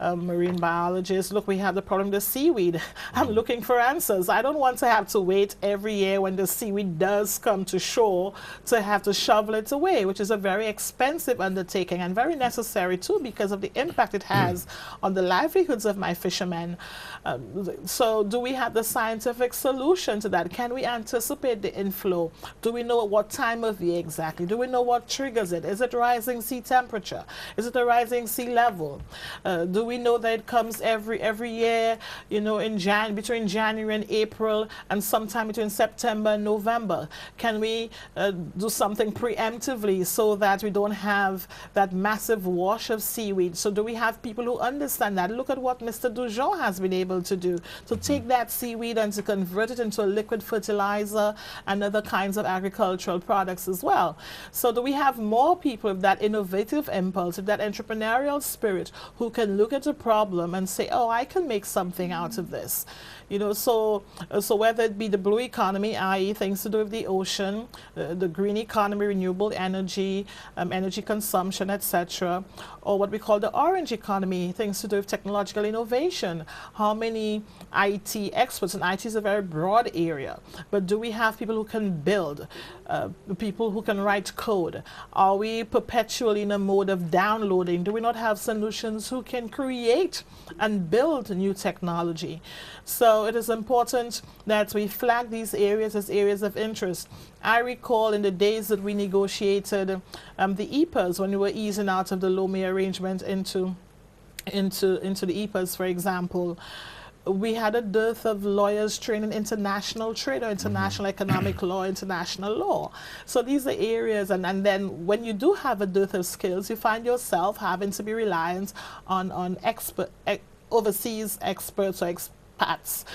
Marine biologists, look, we have the problem of the seaweed. I'm looking for answers. I don't want to have to wait every year when the seaweed does come to shore to have to shovel it away, which is a very expensive undertaking and very necessary too because of the impact it has on the livelihoods of my fishermen. So do we have the scientific solution to that? Can we anticipate the inflow? Do we know what time of year exactly? Do we know what triggers it? Is it rising sea temperature? Is it a rising sea level? Do we know that it comes every year, you know, in between January and April, and sometime between September and November? Can we do something preemptively so that we don't have that massive wash of seaweed? So do we have people who understand that? Look at what Mr. Dujon has been able to do, to take that seaweed and to convert it into a liquid fertilizer and other kinds of agricultural products as well. So do we have more people with that innovative impulse, with that entrepreneurial spirit, who can look at a problem and say, oh, I can make something out of this? You know, so whether it be the blue economy, i.e. things to do with the ocean, the green economy, renewable energy, energy consumption, etc., or what we call the orange economy, things to do with technological innovation. How many IT experts, and IT is a very broad area, but do we have people who can build, people who can write code? Are we perpetually in a mode of downloading? Do we not have solutions who can create and build new technology? So it is important that we flag these areas as areas of interest. I recall in the days that we negotiated the EPAs, when we were easing out of the Lomé arrangement into the EPAs, for example, we had a dearth of lawyers trained in international trade or international economic law, international law. So these are areas, and then when you do have a dearth of skills, you find yourself having to be reliant on overseas experts or expats,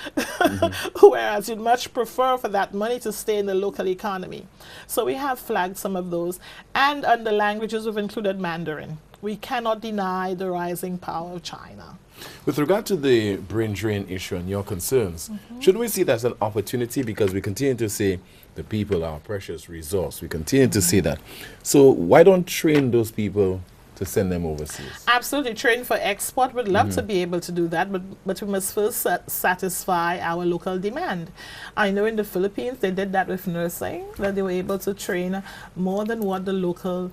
whereas you'd much prefer for that money to stay in the local economy. So we have flagged some of those. And under languages, we've included Mandarin. We cannot deny the rising power of China. With regard to the brain drain issue and your concerns, shouldn't we see that as an opportunity? Because we continue to say the people are a precious resource. We continue to see that. So why don't train those people to send them overseas? Absolutely. Train for export. We'd love to be able to do that, but we must first satisfy our local demand. I know in the Philippines they did that with nursing, that they were able to train more than what the local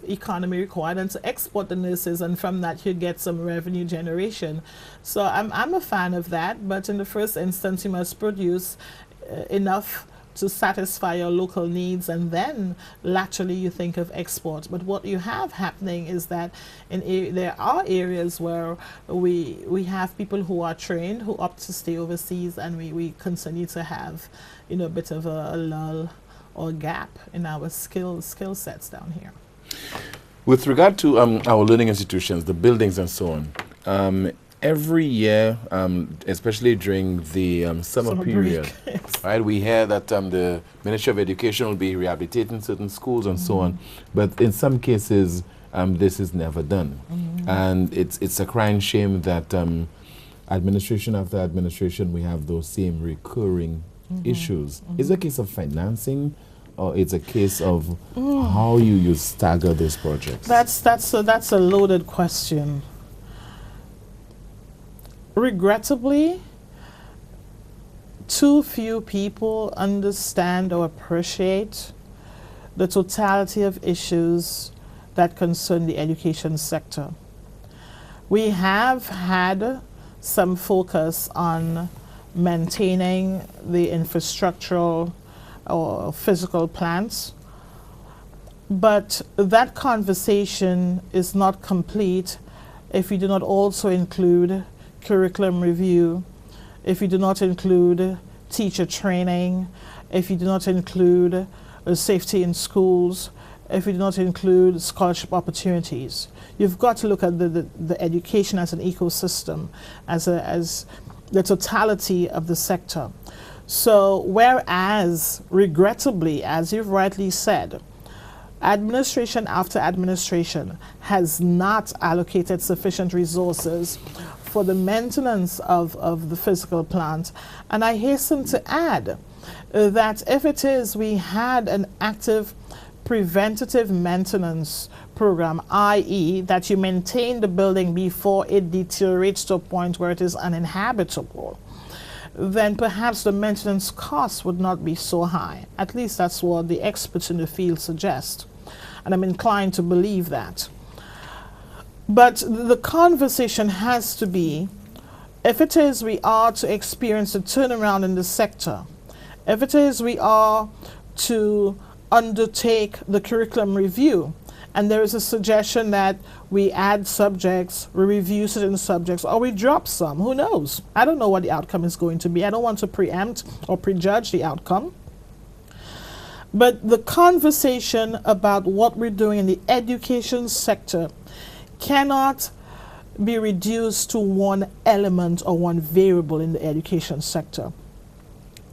economy required and to export the nurses, and from that you get some revenue generation. So I'm a fan of that, but in the first instance you must produce enough to satisfy your local needs, and then laterally you think of export. But what you have happening is that there are areas where we have people who are trained who opt to stay overseas, and we continue to have, you know, a bit of a lull or gap in our skill sets down here. With regard to our learning institutions, the buildings and so on, every year, especially during the summer period, yes. right, we hear that the Ministry of Education will be rehabilitating certain schools and so on, but in some cases, this is never done. And it's a crying shame that administration after administration, we have those same recurring issues. Is it a case of financing, or it's a case of how you stagger those projects? That's a loaded question. Regrettably, too few people understand or appreciate the totality of issues that concern the education sector. We have had some focus on maintaining the infrastructural or physical plants, but that conversation is not complete if we do not also include curriculum review, if you do not include teacher training, if you do not include safety in schools, if you do not include scholarship opportunities. You've got to look at the education as an ecosystem, as the totality of the sector. So whereas, regrettably, as you've rightly said, administration after administration has not allocated sufficient resources for the maintenance of the physical plant. And I hasten to add that if it is we had an active preventative maintenance program, i.e. that you maintain the building before it deteriorates to a point where it is uninhabitable, then perhaps the maintenance costs would not be so high. At least that's what the experts in the field suggest. And I'm inclined to believe that. But the conversation has to be, if it is we are to experience a turnaround in the sector, if it is we are to undertake the curriculum review, and there is a suggestion that we add subjects, we review certain subjects, or we drop some, who knows? I don't know what the outcome is going to be. I don't want to preempt or prejudge the outcome. But the conversation about what we're doing in the education sector cannot be reduced to one element or one variable in the education sector.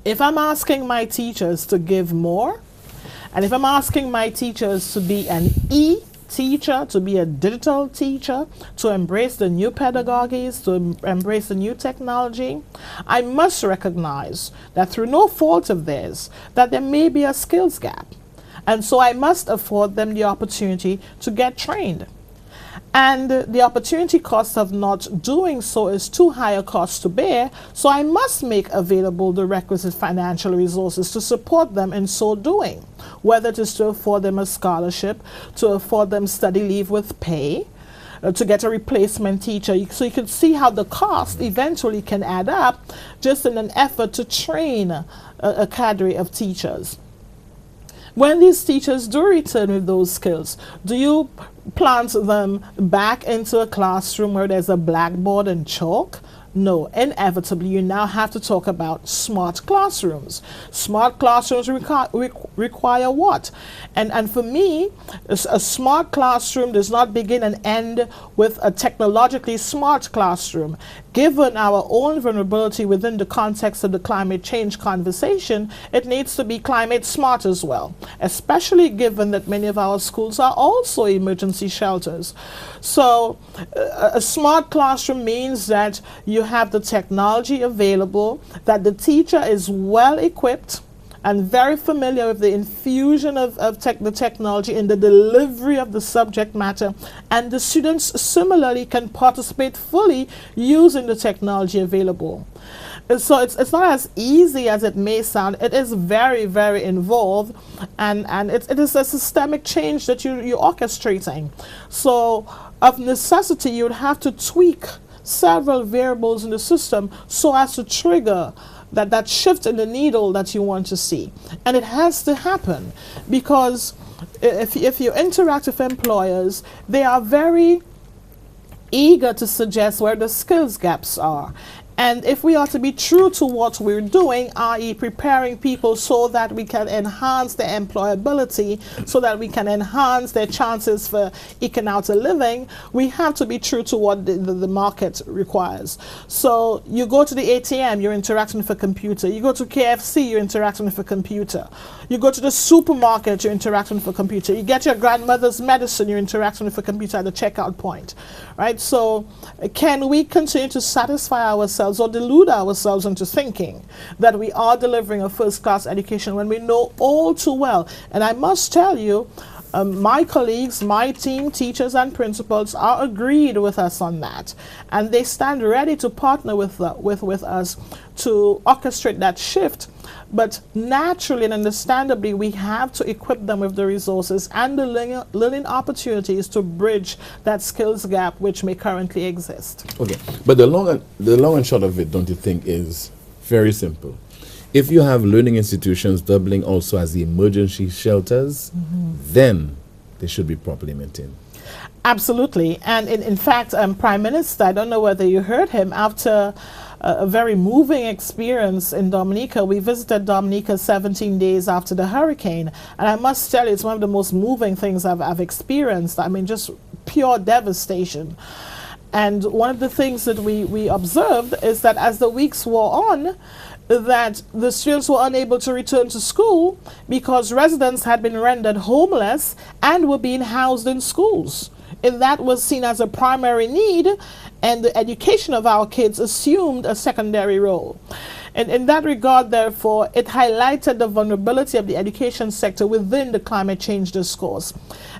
If I'm asking my teachers to give more, and if I'm asking my teachers to be an e-teacher, to be a digital teacher, to embrace the new pedagogies, to embrace the new technology, I must recognize that through no fault of theirs, that there may be a skills gap. And so I must afford them the opportunity to get trained. And the opportunity cost of not doing so is too high a cost to bear, so I must make available the requisite financial resources to support them in so doing, whether it is to afford them a scholarship, to afford them study leave with pay, to get a replacement teacher. So you can see how the cost eventually can add up just in an effort to train a cadre of teachers. When these teachers do return with those skills, do you plant them back into a classroom where there's a blackboard and chalk? No, inevitably, you now have to talk about smart classrooms. Smart classrooms require what? And for me, a smart classroom does not begin and end with a technologically smart classroom. Given our own vulnerability within the context of the climate change conversation, it needs to be climate smart as well, especially given that many of our schools are also emergency shelters. So a smart classroom means that you have the technology available, that the teacher is well equipped and very familiar with the infusion of the technology in the delivery of the subject matter, and the students similarly can participate fully using the technology available. So it's not as easy as it may sound. It is very, very involved, and it is a systemic change that you're orchestrating. So of necessity, you would have to tweak several variables in the system so as to trigger that shift in the needle that you want to see. And it has to happen because if you interact with employers, they are very eager to suggest where the skills gaps are. And if we are to be true to what we're doing, i.e. preparing people so that we can enhance their employability, so that we can enhance their chances for eking out a living, we have to be true to what the market requires. So you go to the ATM, you're interacting with a computer. You go to KFC, you're interacting with a computer. You go to the supermarket, you're interacting with a computer. You get your grandmother's medicine, you're interacting with a computer at the checkout point, right? So can we continue to satisfy ourselves or delude ourselves into thinking that we are delivering a first-class education when we know all too well? And I must tell you, my colleagues, my team, teachers and principals are agreed with us on that. And they stand ready to partner with us to orchestrate that shift. But naturally and understandably, we have to equip them with the resources and the learning opportunities to bridge that skills gap which may currently exist. Okay, but the long and short of it, don't you think, is very simple. If you have learning institutions doubling also as the emergency shelters, then they should be properly maintained. Absolutely. And in fact, Prime Minister, I don't know whether you heard him, after a very moving experience in Dominica. We visited Dominica 17 days after the hurricane. And I must tell you, it's one of the most moving things I've experienced. I mean, just pure devastation. And one of the things that we observed is that as the weeks wore on, that the students were unable to return to school because residents had been rendered homeless and were being housed in schools. And that was seen as a primary need, and the education of our kids assumed a secondary role. And in that regard, therefore, it highlighted the vulnerability of the education sector within the climate change discourse.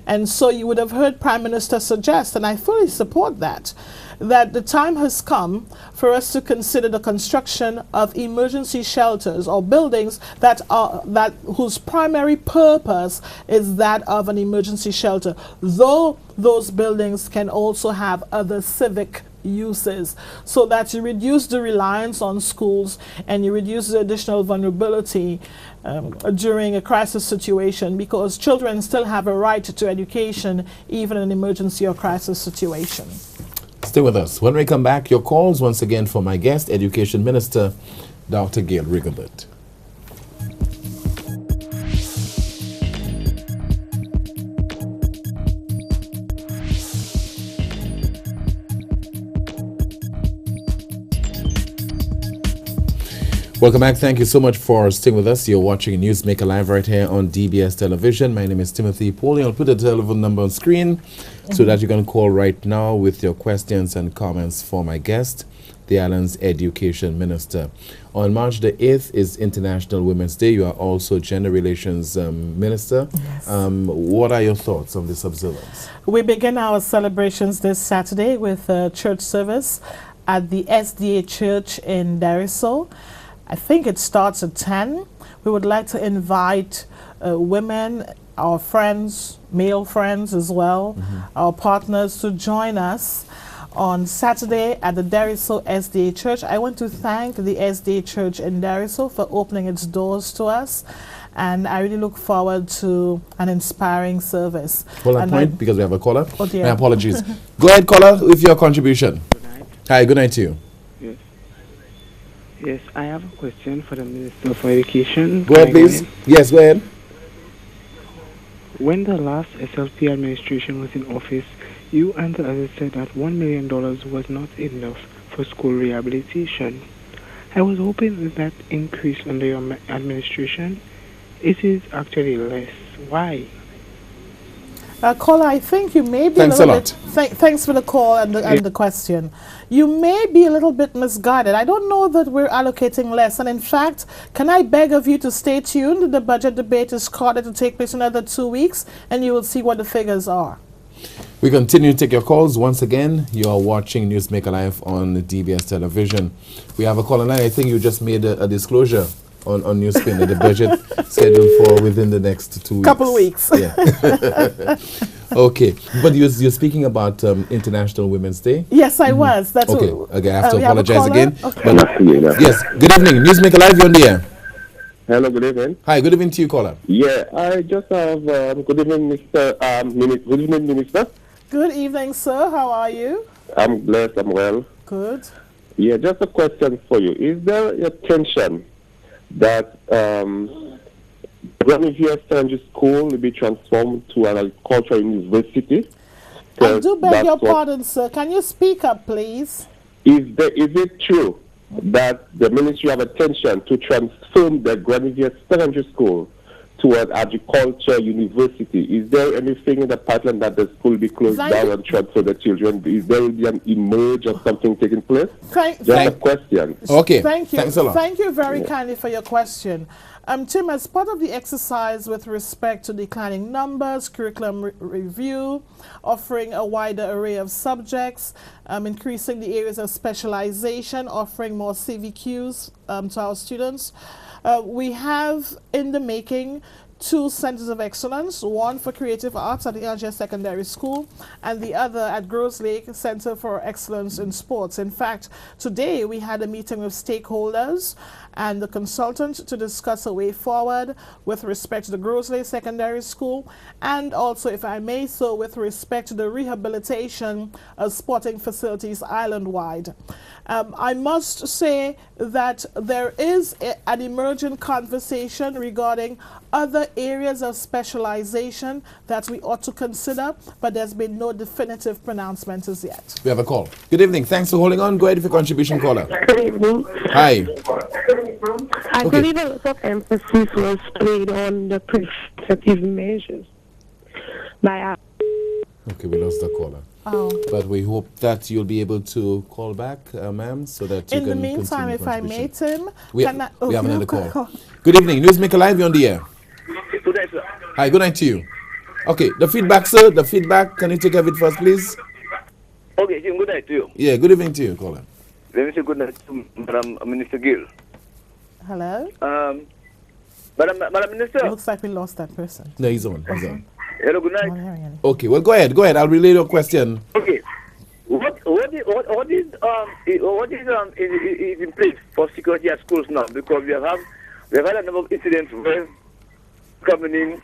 And so you would have heard Prime Minister suggest, and I fully support that the time has come for us to consider the construction of emergency shelters or buildings whose primary purpose is that of an emergency shelter, though those buildings can also have other civic uses, so that you reduce the reliance on schools and you reduce the additional vulnerability during a crisis situation, because children still have a right to education even in an emergency or crisis situation. Stay with us. When we come back, your calls once again for my guest, Education Minister Dr. Gail Rigobert. Welcome back. Thank you so much for staying with us. You're watching Newsmaker Live right here on DBS Television. My name is Timothy Pauling. I'll put the telephone number on screen so that you can call right now with your questions and comments for my guest, the island's Education Minister. On March the 8th is International Women's Day. You are also Gender Relations Minister. Yes. What are your thoughts on this observance? We begin our celebrations this Saturday with a church service at the SDA Church in Dariso. I think it starts at 10. We would like to invite women, our friends, male friends as well, our partners to join us on Saturday at the Dariso SDA Church. I want to thank the SDA Church in Dariso for opening its doors to us, and I really look forward to an inspiring service. Hold on point, because we have a caller. Oh dear. My apologies. Go ahead, caller, with your contribution. Good night. Hi, good night to you. Yes. Yes, I have a question for the Minister for Education. Go ahead, please. Yes, go ahead. When the last SLP administration was in office, you and the others said that $1 million was not enough for school rehabilitation. I was hoping with that increase under your administration, it is actually less. Why? Caller, I think you may be Thanks a little a bit. Thanks for the call and the question. You may be a little bit misguided. I don't know that we're allocating less. And in fact, can I beg of you to stay tuned? The budget debate is scheduled to take place in another 2 weeks, and you will see what the figures are. We continue to take your calls. Once again, you are watching Newsmaker Live on the DBS television. We have a call line. I think you just made a disclosure on Newspin that the budget scheduled for within the next 2 weeks. Couple weeks. Yeah. Okay. But you're speaking about International Women's Day? Yes, I was. That's okay. Okay, I have to apologize again. Okay. Yes. Good evening. Newsmaker Live, you're on the air. Hello, good evening. Hi, good evening to you, caller. Yeah, I just have good evening, Mr. Good evening, Minister. Good evening, sir. How are you? I'm blessed. I'm well. Good. Yeah, just a question for you. Is there a tension that Granville Secondary School will be transformed to an agricultural university? I do beg your pardon, sir. Can you speak up, please? Is it true that the ministry have a tension to transform the Granville Secondary School to an agriculture university? Is there anything in the pipeline that the school will be closed down and transfer the children? Is there will be an emerge of something taking place? Just a question. Okay. Thank you. Thanks a lot. Thank you very kindly for your question. Tim, as part of the exercise with respect to declining numbers, curriculum review, offering a wider array of subjects, increasing the areas of specialization, offering more CVQs to our students, we have in the making 2 centers of excellence, one for creative arts at the LGS Secondary School and the other at Groves Lake Center for Excellence in Sports. In fact, today we had a meeting with stakeholders and the consultant to discuss a way forward with respect to the Groves Lake Secondary School and also, if I may so, with respect to the rehabilitation of sporting facilities island-wide. I must say that there is an emerging conversation regarding other areas of specialization that we ought to consider, but there's been no definitive pronouncement as yet. We have a call. Good evening. Thanks for holding on. Go ahead with your contribution, caller. Good evening. Hi. I believe a lot of emphasis was played on the preventative measures by Okay, we lost the caller. Oh. But we hope that you'll be able to call back, ma'am, so that you in can the meantime, if I may, Tim, we can have another call. Good evening. Newsmaker Live, you're on the air. Good night, sir. Hi, good night to you. Okay, the feedback, sir. The feedback. Can you take care of it first, please? Okay, good night to you. Yeah, good evening to you, caller. Let me say good night to Madam Minister Gill. Hello? Madam Minister. It looks like we lost that person. No, he's on. He's on. Hello, good night. I'm not hearing any. Okay, well, go ahead. Go ahead. I'll relay your question. Okay. What is in place for security at schools now? Because we have had a number of incidents where coming in,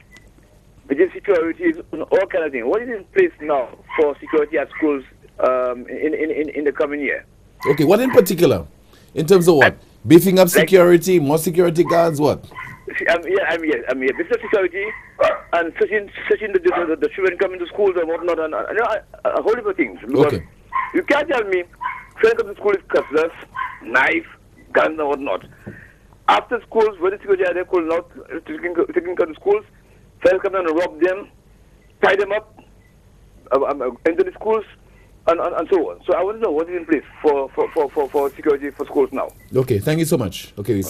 within security, all kind of things. What is in place now for security at schools in the coming year? Okay, what in particular? In terms of what? Beefing up security, more security guards, what? I'm here. Business security and searching the children coming to schools and whatnot, and a whole heap of things. Because Okay. you can't tell me children come to school with cutlass, knife, guns, and whatnot. After schools, when the security are there, could not taking to schools, fellas come down and rob them, tie them up, enter the schools, and so on. So I want to know what is in place for security for schools now. Okay, thank you so much. Okay,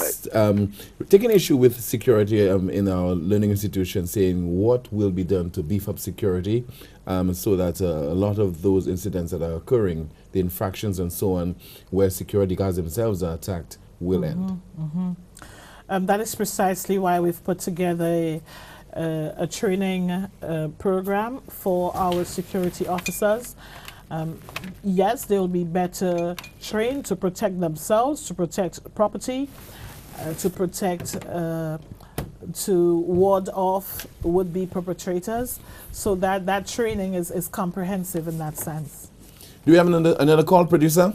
taking issue with security in our learning institutions, saying what will be done to beef up security so that a lot of those incidents that are occurring, the infractions and so on, where security guards themselves are attacked, will end. That is precisely why we've put together a training program for our security officers. Yes, they will be better trained to protect themselves, to protect property, to protect, to ward off would-be perpetrators. So that training is comprehensive in that sense. Do we have another call, producer?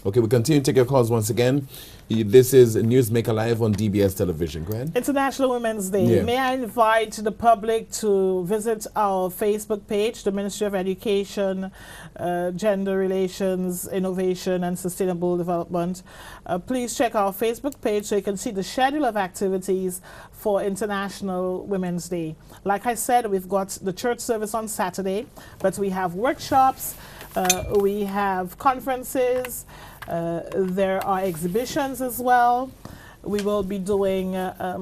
Okay, we continue to take your calls once again. This is Newsmaker Live on DBS Television. Go ahead. International Women's Day. Yeah. May I invite the public to visit our Facebook page, the Ministry of Education, Gender Relations, Innovation and Sustainable Development. Please check our Facebook page so you can see the schedule of activities for International Women's Day. Like I said, we've got the church service on Saturday, but we have workshops, we have conferences, there are exhibitions as well. We will be doing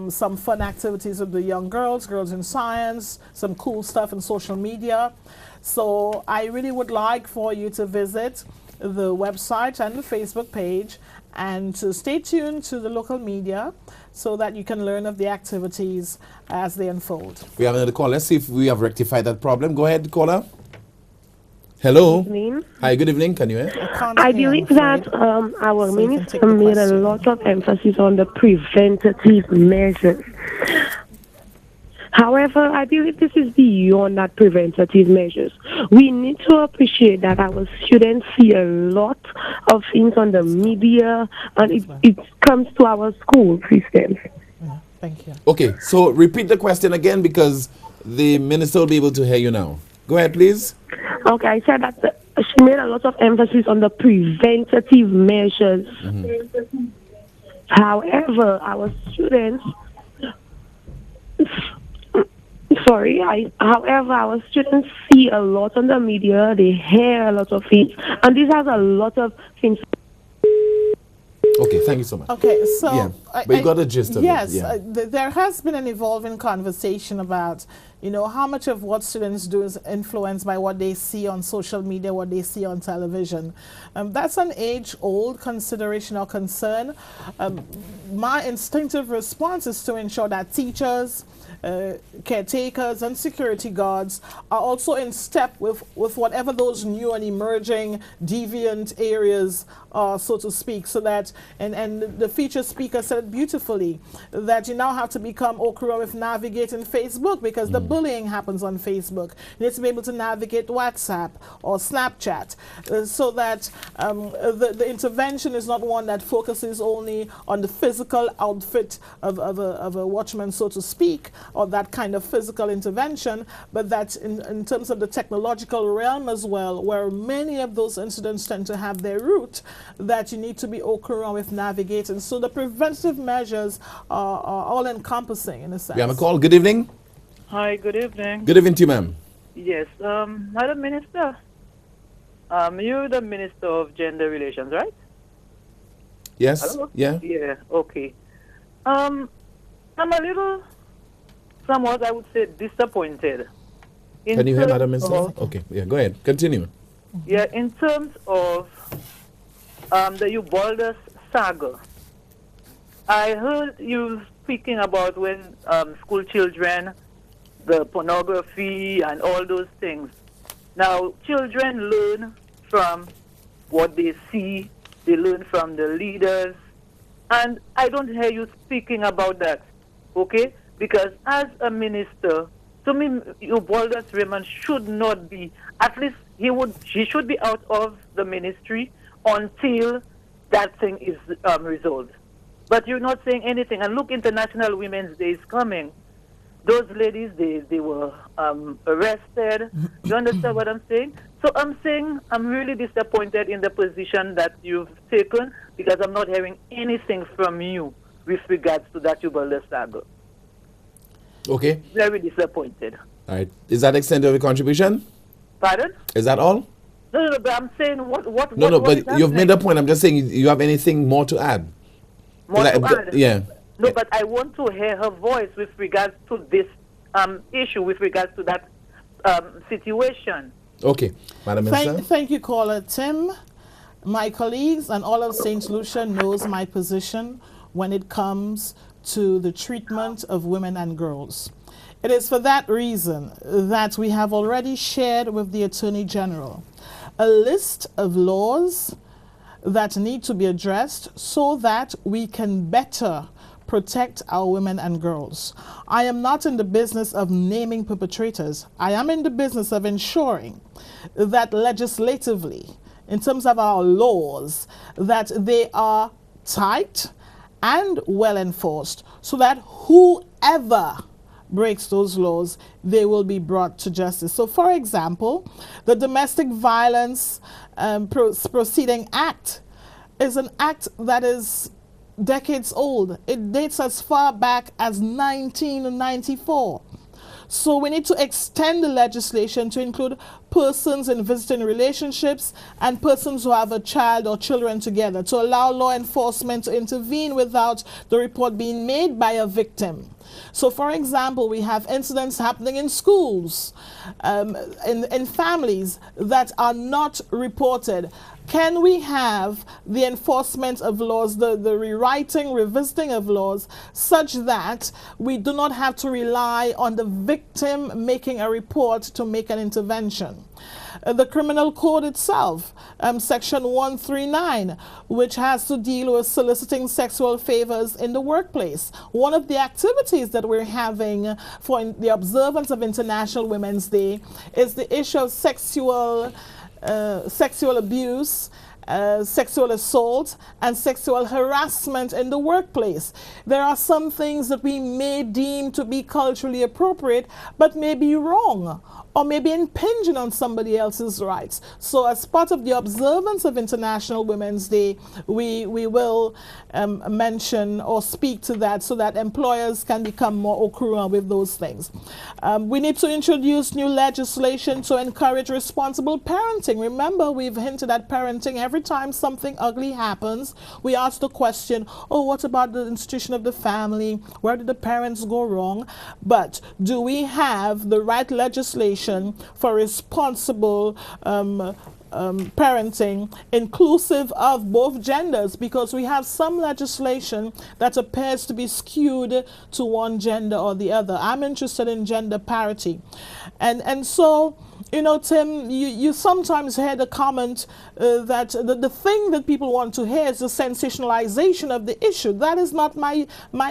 some fun activities with the young girls, Girls in Science, some cool stuff in social media. So I really would like for you to visit the website and the Facebook page and to stay tuned to the local media so that you can learn of the activities as they unfold. We have another call. Let's see if we have rectified that problem. Go ahead, caller. Hello. Good evening. Hi, good evening. Can you hear? I believe that our minister made a lot of emphasis on the preventative measures. However, I believe this is beyond that preventative measures. We need to appreciate that our students see a lot of things on the media, and it comes to our school systems. Thank you. Okay, so repeat the question again because the minister will be able to hear you now. Go ahead, please. Okay, I said that she made a lot of emphasis on the preventative measures. However, our students... However, our students see a lot on the media, they hear a lot of things, and this has a lot of things. Okay, thank you so much. Okay, so... Yeah, but you got the gist of yes, it. Yeah. There has been an evolving conversation about, you know, how much of what students do is influenced by what they see on social media, what they see on television. That's an age-old consideration or concern. My instinctive response is to ensure that teachers, caretakers and security guards are also in step with whatever those new and emerging deviant areas are, so to speak, so that, and the feature speaker said it beautifully, that you now have to become okra with navigating Facebook because the bullying happens on Facebook. You need to be able to navigate WhatsApp or Snapchat so that the intervention is not one that focuses only on the physical outfit of a watchman, so to speak, or that kind of physical intervention, but that in terms of the technological realm as well, where many of those incidents tend to have their root, that you need to be okra with navigating. So the preventive measures are all-encompassing in a sense. We have a call. Good evening. Hi, good evening. Good evening to you, ma'am. Yes, Madam Minister, you're the Minister of Gender Relations, right? Yes? Hello? Yeah? Yeah, okay. I'm a little, somewhat, I would say, disappointed. Can you hear, Madam terms Minister? of- Okay, yeah, go ahead. Continue. Yeah, in terms of the Ubalda saga, I heard you speaking about when school children, the pornography and all those things. Now, children learn from what they see, they learn from the leaders, and I don't hear you speaking about that, okay? Because as a minister, to me, Ubalda Raymond should not be, at least he should be out of the ministry until that thing is resolved. But you're not saying anything. And look, International Women's Day is coming. Those ladies, they were arrested. You understand what I'm saying? So I'm saying I'm really disappointed in the position that you've taken because I'm not hearing anything from you with regards to that Ubalda saga. Okay. Very disappointed. All right. Is that the extent of your contribution? Pardon? Is that all? No, but I'm saying what No, what is but you've made happening? a point. I'm just saying, you have anything more to add? More Like, to add? yeah. No, but I want to hear her voice with regards to this issue, with regards to that situation. Okay. Madam Minister? Thank you, caller Tim. My colleagues and all of St. Lucia knows my position when it comes to the treatment of women and girls. It is for that reason that we have already shared with the Attorney General a list of laws that need to be addressed so that we can better protect our women and girls. I am not in the business of naming perpetrators. I am in the business of ensuring that legislatively, in terms of our laws, that they are tight and well enforced, so that whoever breaks those laws, they will be brought to justice. So, for example, the Domestic Violence Proceeding Act is an act that is decades old. It dates as far back as 1994. So we need to extend the legislation to include persons in visiting relationships and persons who have a child or children together, to allow law enforcement to intervene without the report being made by a victim. So, for example, we have incidents happening in schools, in families that are not reported. Can we have the enforcement of laws, the rewriting, revisiting of laws, such that we do not have to rely on the victim making a report to make an intervention? The criminal code itself, section 139, which has to deal with soliciting sexual favors in the workplace. One of the activities that we're having for the observance of International Women's Day is the issue of sexual abuse, sexual assault, and sexual harassment in the workplace. There are some things that we may deem to be culturally appropriate, but may be wrong, or maybe impinging on somebody else's rights. So as part of the observance of International Women's Day, we will mention or speak to that, so that employers can become more au courant with those things. We need to introduce new legislation to encourage responsible parenting. Remember, we've hinted at parenting. Every time something ugly happens, we ask the question, oh, what about the institution of the family? Where did the parents go wrong? But do we have the right legislation for responsible parenting, inclusive of both genders? Because we have some legislation that appears to be skewed to one gender or the other. I'm interested in gender parity. And so, you know, Tim, you sometimes hear the comment that the thing that people want to hear is the sensationalization of the issue. That is not my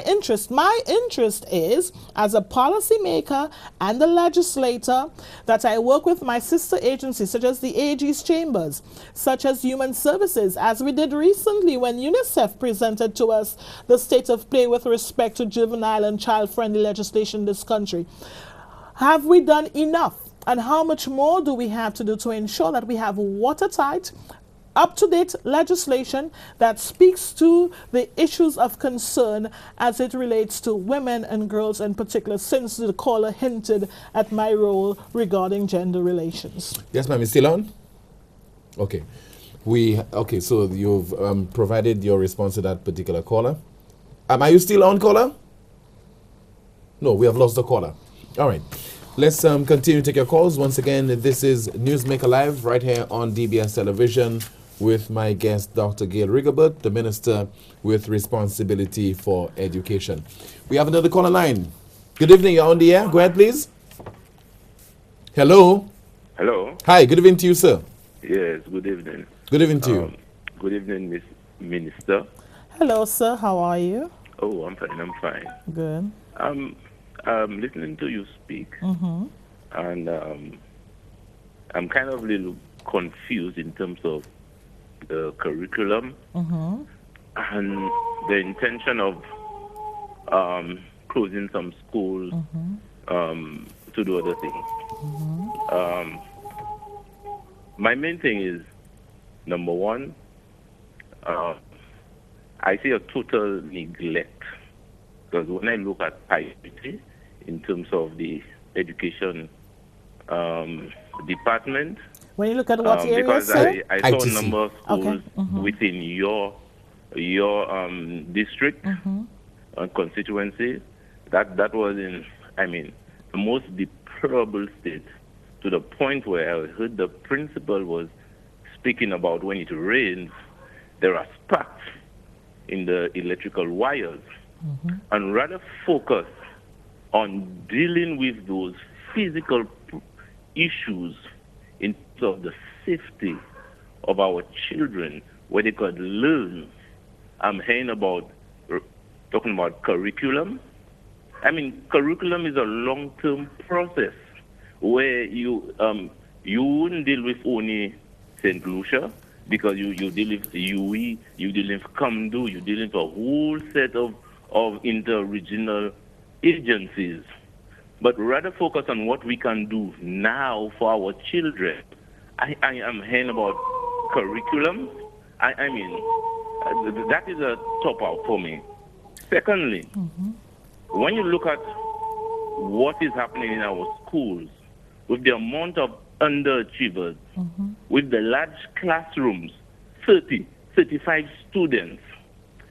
interest. My interest is, as a policymaker and a legislator, that I work with my sister agencies, such as the AG's Chambers, such as Human Services, as we did recently when UNICEF presented to us the state of play with respect to juvenile and child-friendly legislation in this country. Have we done enough? And how much more do we have to do to ensure that we have watertight, up-to-date legislation that speaks to the issues of concern as it relates to women and girls in particular, since the caller hinted at my role regarding gender relations? Yes, ma'am. Is still on? Okay. Okay, so you've provided your response to that particular caller. Are you still on, caller? No, we have lost the caller. All right. Let's continue to take your calls. Once again, this is Newsmaker Live right here on DBS Television with my guest, Dr. Gail Rigobert, the Minister with Responsibility for Education. We have another caller line. Good evening. You're on the air. Go ahead, please. Hello. Hello. Hi. Good evening to you, sir. Yes, good evening. Good evening to you. Good evening, Miss Minister. Hello, sir. How are you? Oh, I'm fine. I'm fine. Good. I'm listening to you speak, and I'm kind of a little confused in terms of the curriculum and the intention of closing some schools to do other things. My main thing is, number one, I see a total neglect, because when I look at priority in terms of the education department, when you look at what area, because sir? I saw a number of schools within your district constituency that was in, the most deplorable state, to the point where I heard the principal was speaking about when it rains, there are sparks in the electrical wires, and rather focus on dealing with those physical issues in terms of the safety of our children, where they could learn. I'm hearing talking about curriculum. Curriculum is a long-term process where you wouldn't deal with only St. Lucia. because you deal with UE, you deal with COMDO, you deal with a whole set of inter-regional agencies. But rather focus on what we can do now for our children. I am hearing about curriculum. I mean, that is a top out for me. Secondly, when you look at what is happening in our schools, with the amount of underachievers, with the large classrooms, 30, 35 students,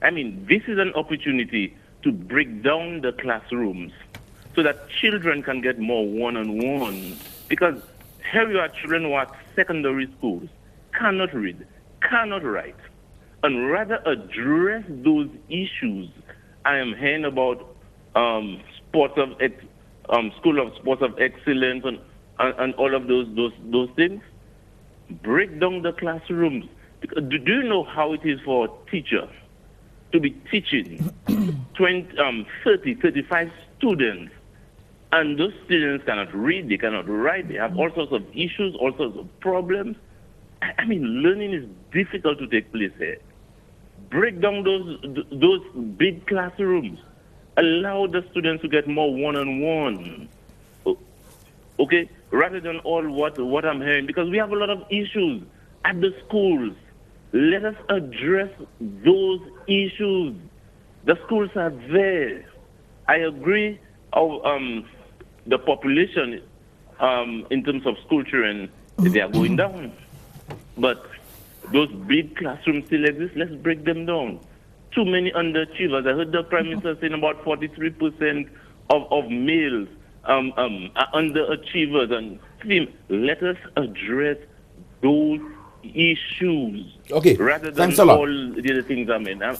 I mean, this is an opportunity to break down the classrooms so that children can get more one-on-one. Because here you are, children who are at secondary schools, cannot read, cannot write, and rather address those issues. I am hearing about School of Sports of Excellence and all of those things. Break down the classrooms. Because do you know how it is for a teacher to be teaching 30, 35 students, and those students cannot read, they cannot write, they have all sorts of issues, all sorts of problems? I mean, learning is difficult to take place here. Break down those big classrooms. Allow the students to get more one-on-one. Okay? Rather than all what I'm hearing, because we have a lot of issues at the schools. Let us address those issues. The schools are there. I agree. The population, in terms of school children, they are going down. But those big classrooms still exist. Let's break them down. Too many underachievers. I heard the Prime Minister saying about 43% of males are underachievers. And let us address those issues. Okay. Rather than Thanks a lot. all the other things. I mean, I'm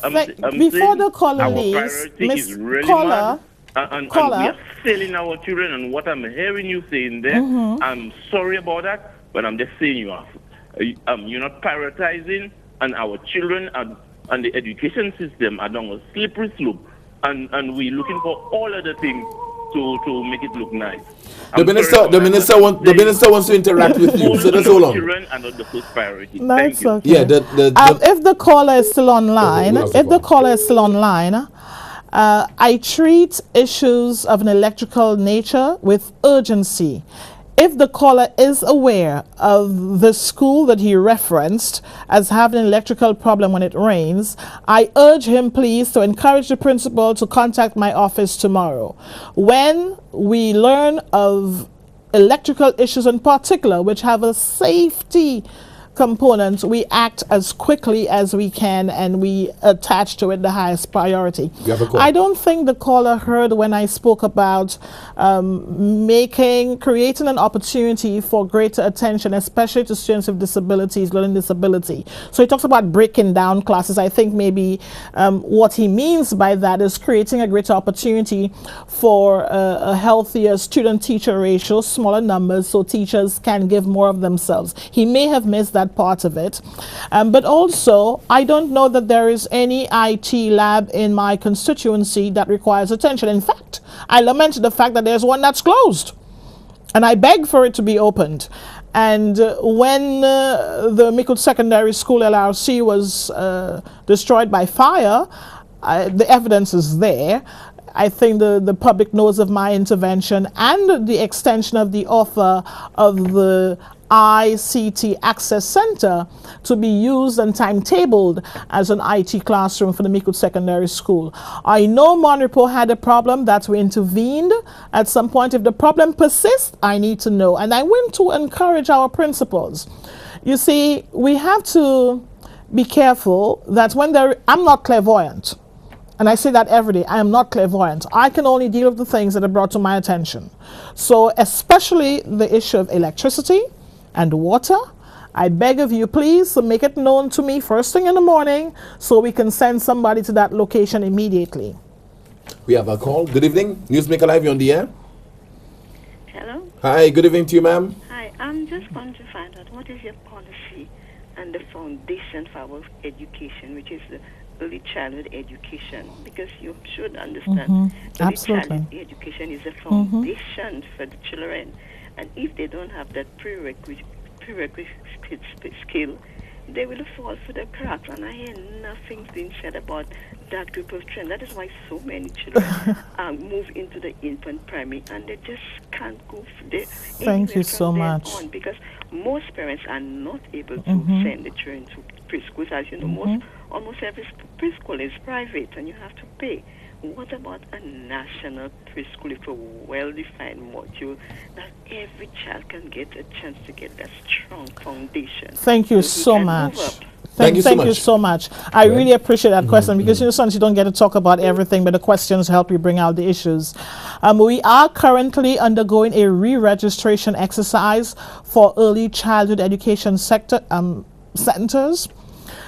Before saying the caller our leaves, priority Miss is really Caller, mad. And we Caller. are failing our children. And what I'm hearing you saying there, I'm sorry about that, but I'm just saying you're not prioritizing, and our children and the education system are down a slippery slope, and we're looking for all other things to make it look nice. The minister wants to interact with you, so that's all on. Children are not the first priority. That's Thank you. okay. Yeah, if the caller is still online, I treat issues of an electrical nature with urgency. If the caller is aware of the school that he referenced as having an electrical problem when it rains, I urge him please to encourage the principal to contact my office tomorrow. When we learn of electrical issues in particular, which have a safety component, we act as quickly as we can and we attach to it the highest priority. I don't think the caller heard when I spoke about creating an opportunity for greater attention, especially to students with disabilities, learning disability. So he talks about breaking down classes. I think maybe what he means by that is creating a greater opportunity for a healthier student-teacher ratio, smaller numbers, so teachers can give more of themselves. He may have missed that part of it. But also, I don't know that there is any IT lab in my constituency that requires attention. In fact, I lament the fact that there's one that's closed. And I beg for it to be opened. And when the Micoud Secondary School LRC was destroyed by fire, the evidence is there. I think the public knows of my intervention and the extension of the offer of the ICT Access Center to be used and timetabled as an IT classroom for the Micoud Secondary School. I know Monrepo had a problem that we intervened at some point. If the problem persists, I need to know. And I want to encourage our principals. You see, we have to be careful that when I'm not clairvoyant. And I say that every day. I am not clairvoyant. I can only deal with the things that are brought to my attention. So especially the issue of electricity and water, I beg of you, please make it known to me first thing in the morning so we can send somebody to that location immediately. We have a call. Good evening. Newsmaker Live, you're on the air. Hello. Hi, good evening to you, ma'am. Hi, I'm just going to find out what is your policy and the foundation for our education, which is the early childhood education, because you should understand early childhood education is a foundation for the children, and if they don't have that prerequisite skill, they will fall for the cracks. And I hear nothing being said about that group of children. That is why so many children move into the infant primary, and they just can't go. Thank you so much. Because most parents are not able to send the children to preschools. As you know, almost every preschool is private, and you have to pay. What about a national preschool with a well-defined module that every child can get a chance to get that strong foundation? Thank you so much. Thank you so much. I really appreciate that question because sometimes you don't get to talk about everything, but the questions help you bring out the issues. We are currently undergoing a re-registration exercise for early childhood education centers.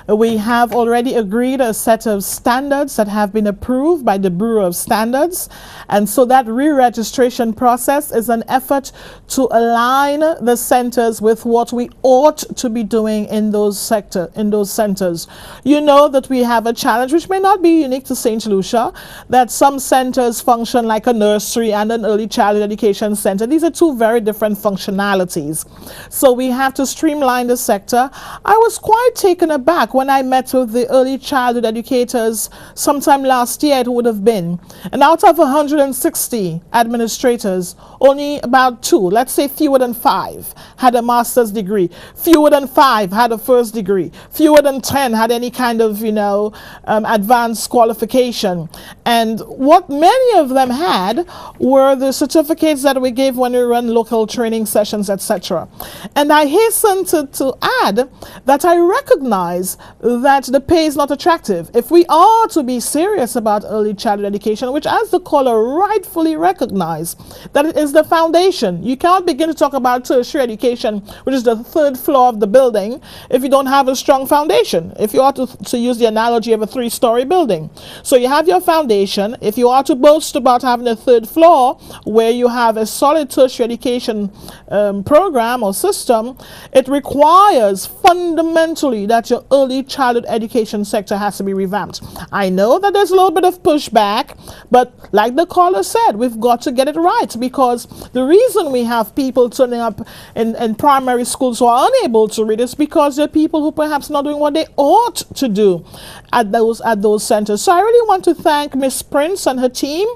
We have already agreed a set of standards that have been approved by the Bureau of Standards. And so that re-registration process is an effort to align the centers with what we ought to be doing in those centers. You know that we have a challenge which may not be unique to St. Lucia, that some centers function like a nursery and an early childhood education center. These are two very different functionalities. So we have to streamline the sector. I was quite taken aback when I met with the early childhood educators sometime last year, it would have been. And out of 160 administrators, only about 2, let's say fewer than 5, had a master's degree. Fewer than 5 had a first degree. Fewer than 10 had any kind of, advanced qualification. And what many of them had were the certificates that we gave when we run local training sessions, etc. And I hasten to add that I recognize that the pay is not attractive. If we are to be serious about early childhood education, which as the caller rightfully recognized, that it is the foundation. You can't begin to talk about tertiary education, which is the 3rd floor of the building, if you don't have a strong foundation. If you are to use the analogy of a 3-story building. So you have your foundation. If you are to boast about having a 3rd floor where you have a solid tertiary education program or system, it requires fundamentally that your early childhood education sector has to be revamped. I know that there's a little bit of pushback, but like the caller said, we've got to get it right, because the reason we have people turning up in primary schools who are unable to read is because they're people who perhaps not doing what they ought to do at those centers. So I really want to thank Miss Prince and her team.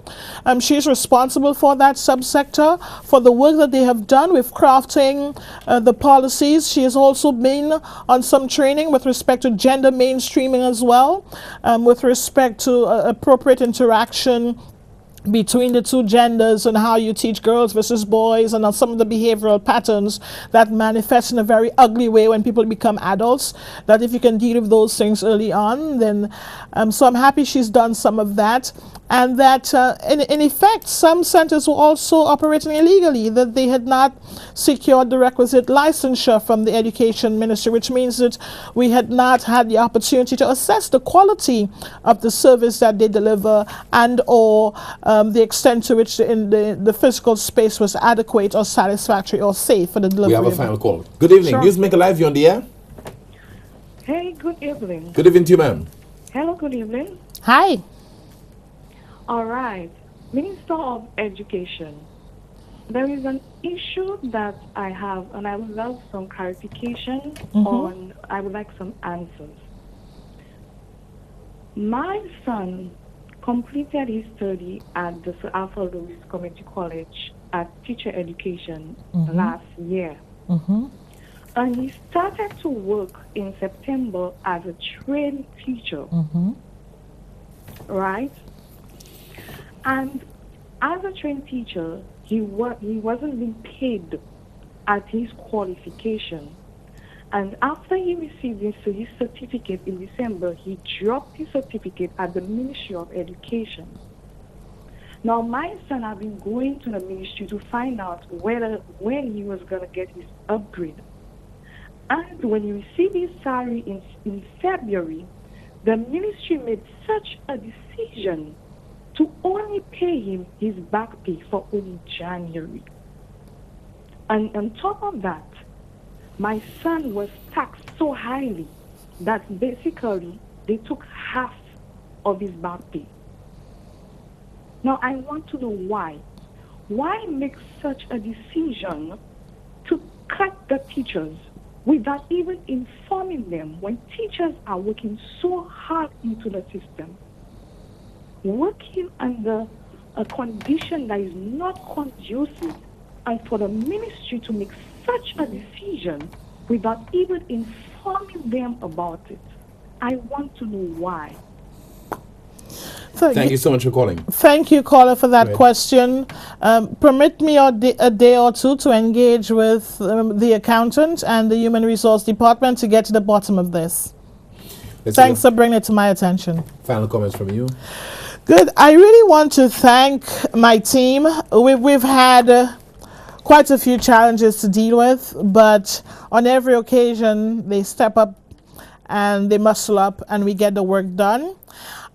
She's responsible for that subsector, for the work that they have done with crafting the policies. She has also been on some training with respect to gender mainstreaming as well, with respect to appropriate interaction between the two genders and how you teach girls versus boys and on some of the behavioral patterns that manifest in a very ugly way when people become adults, that if you can deal with those things early on, then so I'm happy she's done some of that. And that in effect some centers were also operating illegally, that they had not secured the requisite licensure from the Education Ministry, which means that we had not had the opportunity to assess the quality of the service that they deliver and or the extent to which the physical space was adequate or satisfactory or safe for the delivery. We have a final call. Good evening. Sure. Newsmaker Live, you on the air? Hey, good evening. Good evening to you, ma'am. Hello, good evening. Hi. All right. Minister of Education, there is an issue that I have, and I would love some clarification on, I would like some answers. My son completed his study at the Sir Alfred Lewis Community College at Teacher Education last year. And he started to work in September as a trained teacher. Right? And as a trained teacher, he wasn't being paid at his qualification. And after he received his certificate in December, he dropped his certificate at the Ministry of Education. Now, my son has been going to the ministry to find out when he was going to get his upgrade. And when he received his salary in February, the ministry made such a decision to only pay him his back pay for only January. And on top of that, my son was taxed so highly that basically they took half of his back pay. Now I want to know why. Why make such a decision to cut the teachers without even informing them when teachers are working so hard into the system, working under a condition that is not conducive, and for the ministry to make such a decision without even informing them about it. I want to know why. Thank you so much for calling. Thank you, caller, for that question. Permit me a day or two to engage with the accountant and the Human Resource Department to get to the bottom of this. Thanks for bringing it to my attention. Final comments from you. Good. I really want to thank my team. We've had quite a few challenges to deal with, but on every occasion they step up and they muscle up and we get the work done.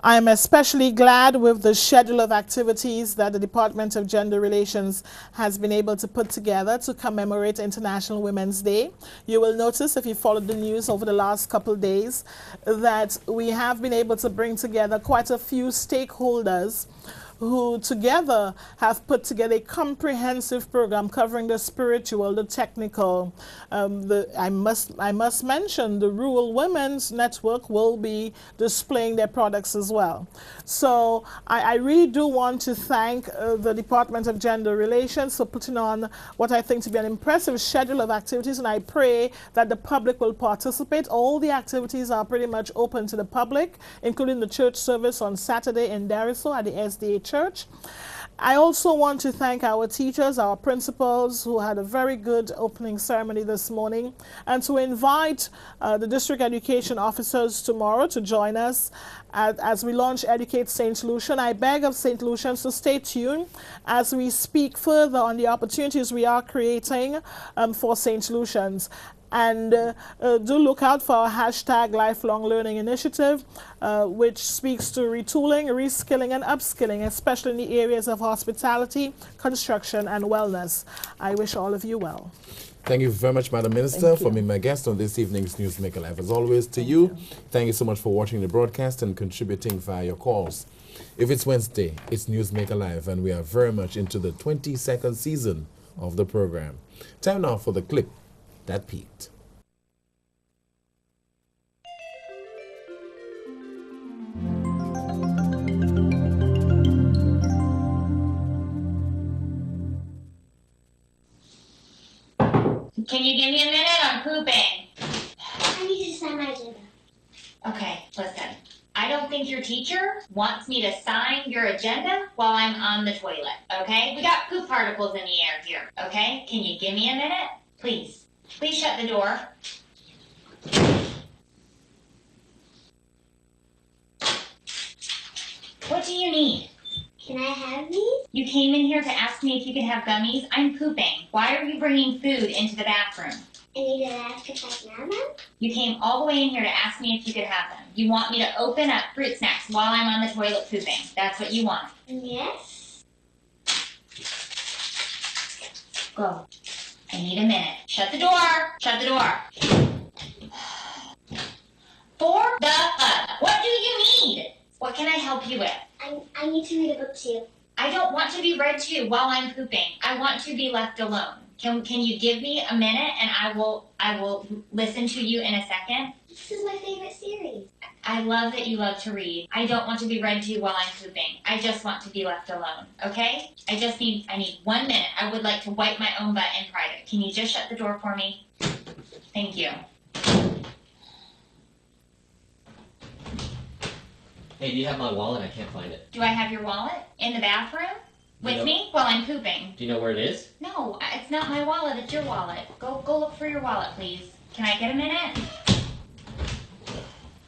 I'm especially glad with the schedule of activities that the Department of Gender Relations has been able to put together to commemorate International Women's Day. You will notice, if you followed the news over the last couple of days, that we have been able to bring together quite a few stakeholders who together have put together a comprehensive program covering the spiritual, the technical. I must mention the Rural Women's Network will be displaying their products as well. So I really do want to thank the Department of Gender Relations for putting on what I think to be an impressive schedule of activities, and I pray that the public will participate. All the activities are pretty much open to the public, including the church service on Saturday in Dariso at the SDA Church. I also want to thank our teachers, our principals, who had a very good opening ceremony this morning, and to invite the district education officers tomorrow to join us as we launch Educate St. Lucian. I beg of St. Lucians to stay tuned as we speak further on the opportunities we are creating for St. Lucians. And do look out for our hashtag Lifelong Learning Initiative, which speaks to retooling, reskilling, and upskilling, especially in the areas of hospitality, construction, and wellness. I wish all of you well. Thank you very much, Madam Minister, for being my guest on this evening's Newsmaker Live. As always, to you, thank you so much for watching the broadcast and contributing via your calls. If it's Wednesday, it's Newsmaker Live, and we are very much into the 22nd season of the program. Time now for the clip that peaked. Can you give me a minute? I'm pooping. I need to sign my agenda. Okay, listen. I don't think your teacher wants me to sign your agenda while I'm on the toilet, okay? We got poop particles in the air here, okay? Can you give me a minute? Please. Please shut the door. What do you need? Can I have these? You came in here to ask me if you could have gummies. I'm pooping. Why are you bringing food into the bathroom? I need to ask if I can have them. You came all the way in here to ask me if you could have them. You want me to open up fruit snacks while I'm on the toilet pooping. That's what you want. Yes. Go. I need a minute. Shut the door. Shut the door. For the what do you need? What can I help you with? I need to read a book too. I don't want to be read to while I'm pooping. I want to be left alone. Can you give me a minute and I will listen to you in a second? This is my favorite series. I love that you love to read. I don't want to be read to while I'm pooping. I just want to be left alone, okay? I need 1 minute. I would like to wipe my own butt in private. Can you just shut the door for me? Thank you. Hey, do you have my wallet? I can't find it. Do I have your wallet in the bathroom with me while I'm pooping? Do you know where it is? No, it's not my wallet. It's your wallet. Go look for your wallet, please. Can I get a minute?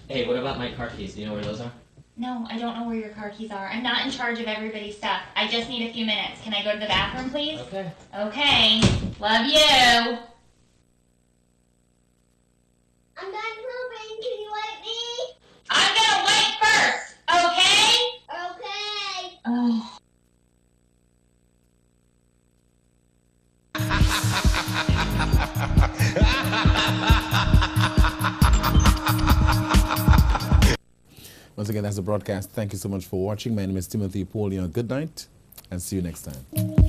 Hey, what about my car keys? Do you know where those are? No, I don't know where your car keys are. I'm not in charge of everybody's stuff. I just need a few minutes. Can I go to the bathroom, please? Okay. Okay. Love you. I'm done pooping. Can you wipe me? I'm gonna wipe first, okay? Okay. Oh. Once again, that's the broadcast. Thank you so much for watching. My name is Timothy Paulion. Good night, and see you next time.